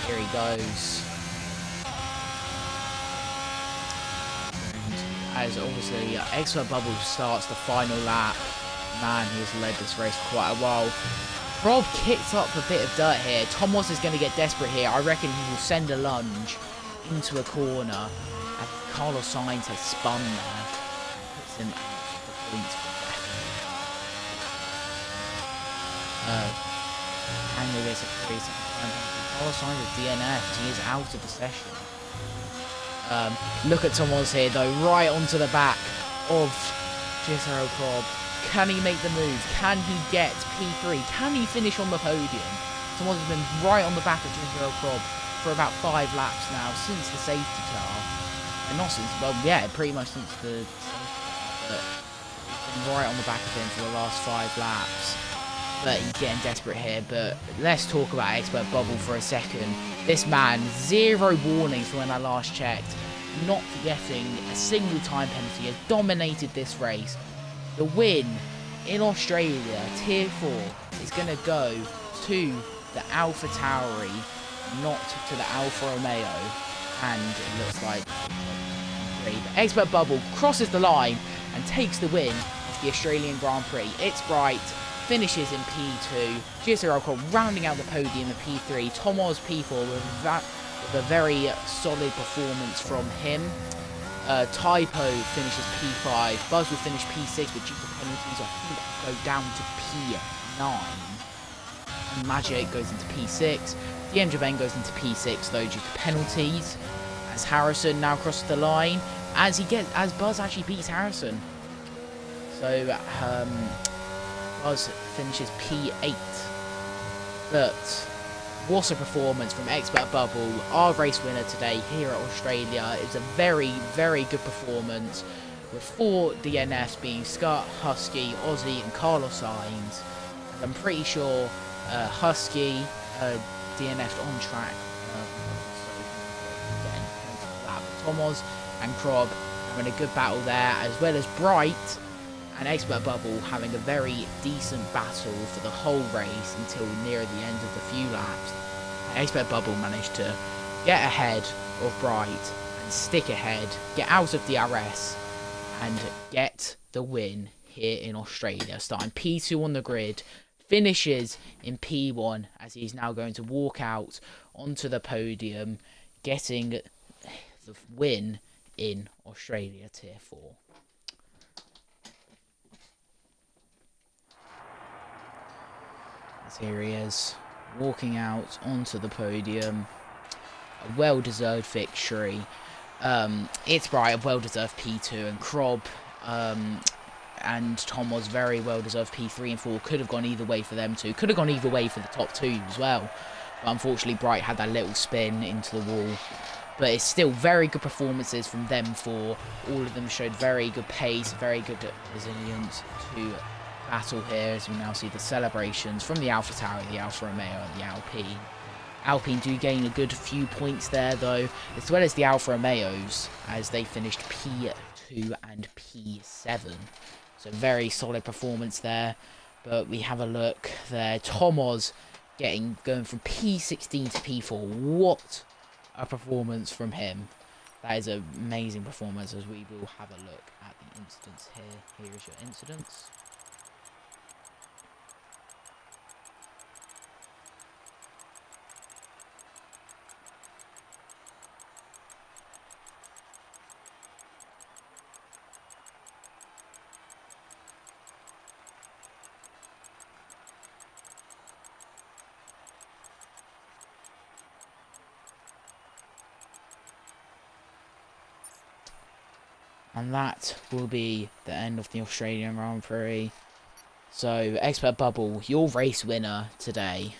Here he goes. As obviously Expert Bubble starts the final lap. Man, he has led this race for quite a while. Rob kicks up a bit of dirt here. Tomoz is going to get desperate here. I reckon he will send a lunge into a corner. And Carlos Sainz has spun there. Puts him out of the points for and there is a 3-second time. Carlos Sainz is DNF'd. He is out of the session. Look at Tomoz here though, right onto the back of GSRL Club. Can he make the move? Can he get P3? Can he finish on the podium? Tomoz has been right on the back of GSRL Club for about 5 laps now, since the safety car. And not since, well, yeah, pretty much since the safety car, but he's been right on the back of him for the last 5 laps. But he's getting desperate here, but let's talk about Expert Bubble for a second. This man, 0 warnings from when I last checked, not getting a single time penalty, has dominated this race. The win in Australia, Tier 4, is going to go to the Alpha Tauri, not to the Alfa Romeo, and it looks like Expert Bubble crosses the line and takes the win of the Australian Grand Prix. It's Bright. Finishes in P2, GSRL Club rounding out the podium in P3, Tomoz P4 with a very solid performance from him. Typo finishes P5, Buzz will finish P6, but due to penalties I think go down to P9. And Magic goes into P6, DMJBen goes into P6 though due to penalties, as Harrison now crosses the line, as Buzz actually beats Harrison. So, Buzz finishes P8, but what a performance from Expert Bubble, our race winner today here at Australia. It's a very, very good performance, with 4 DNFs being Scott, Husky, Aussie and Carlos Sainz. I'm pretty sure Husky DNF'd on track, Tomoz and Krob having a good battle there, as well as Bright and Expert Bubble having a very decent battle for the whole race until near the end of the few laps. Expert Bubble managed to get ahead of Bright and stick ahead, get out of DRS and get the win here in Australia, starting P2 on the grid, finishes in P1 as he's now going to walk out onto the podium, getting the win in Australia Tier 4. As here he is, walking out onto the podium. A well-deserved victory. It's bright, a well-deserved P2, and Krob and Tom was very well-deserved P3 and 4. Could have gone either way for them two. Could have gone either way for the top two as well. But unfortunately, Bright had that little spin into the wall. But it's still very good performances from them four. All of them showed very good pace, very good resilience to battle here, as we now see the celebrations from the Alpha Tower, the Alfa Romeo and the Alpine. Alpine do gain a good few points there though, as well as the Alfa Romeos, as they finished P2 and P7. So very solid performance there. But we have a look there. Tomoz going from P16 to P4. What a performance from him. That is an amazing performance, as we will have a look at the incidents here. Here is your incidents. And that will be the end of the Australian Grand Prix. So, Expert Bubble, your race winner today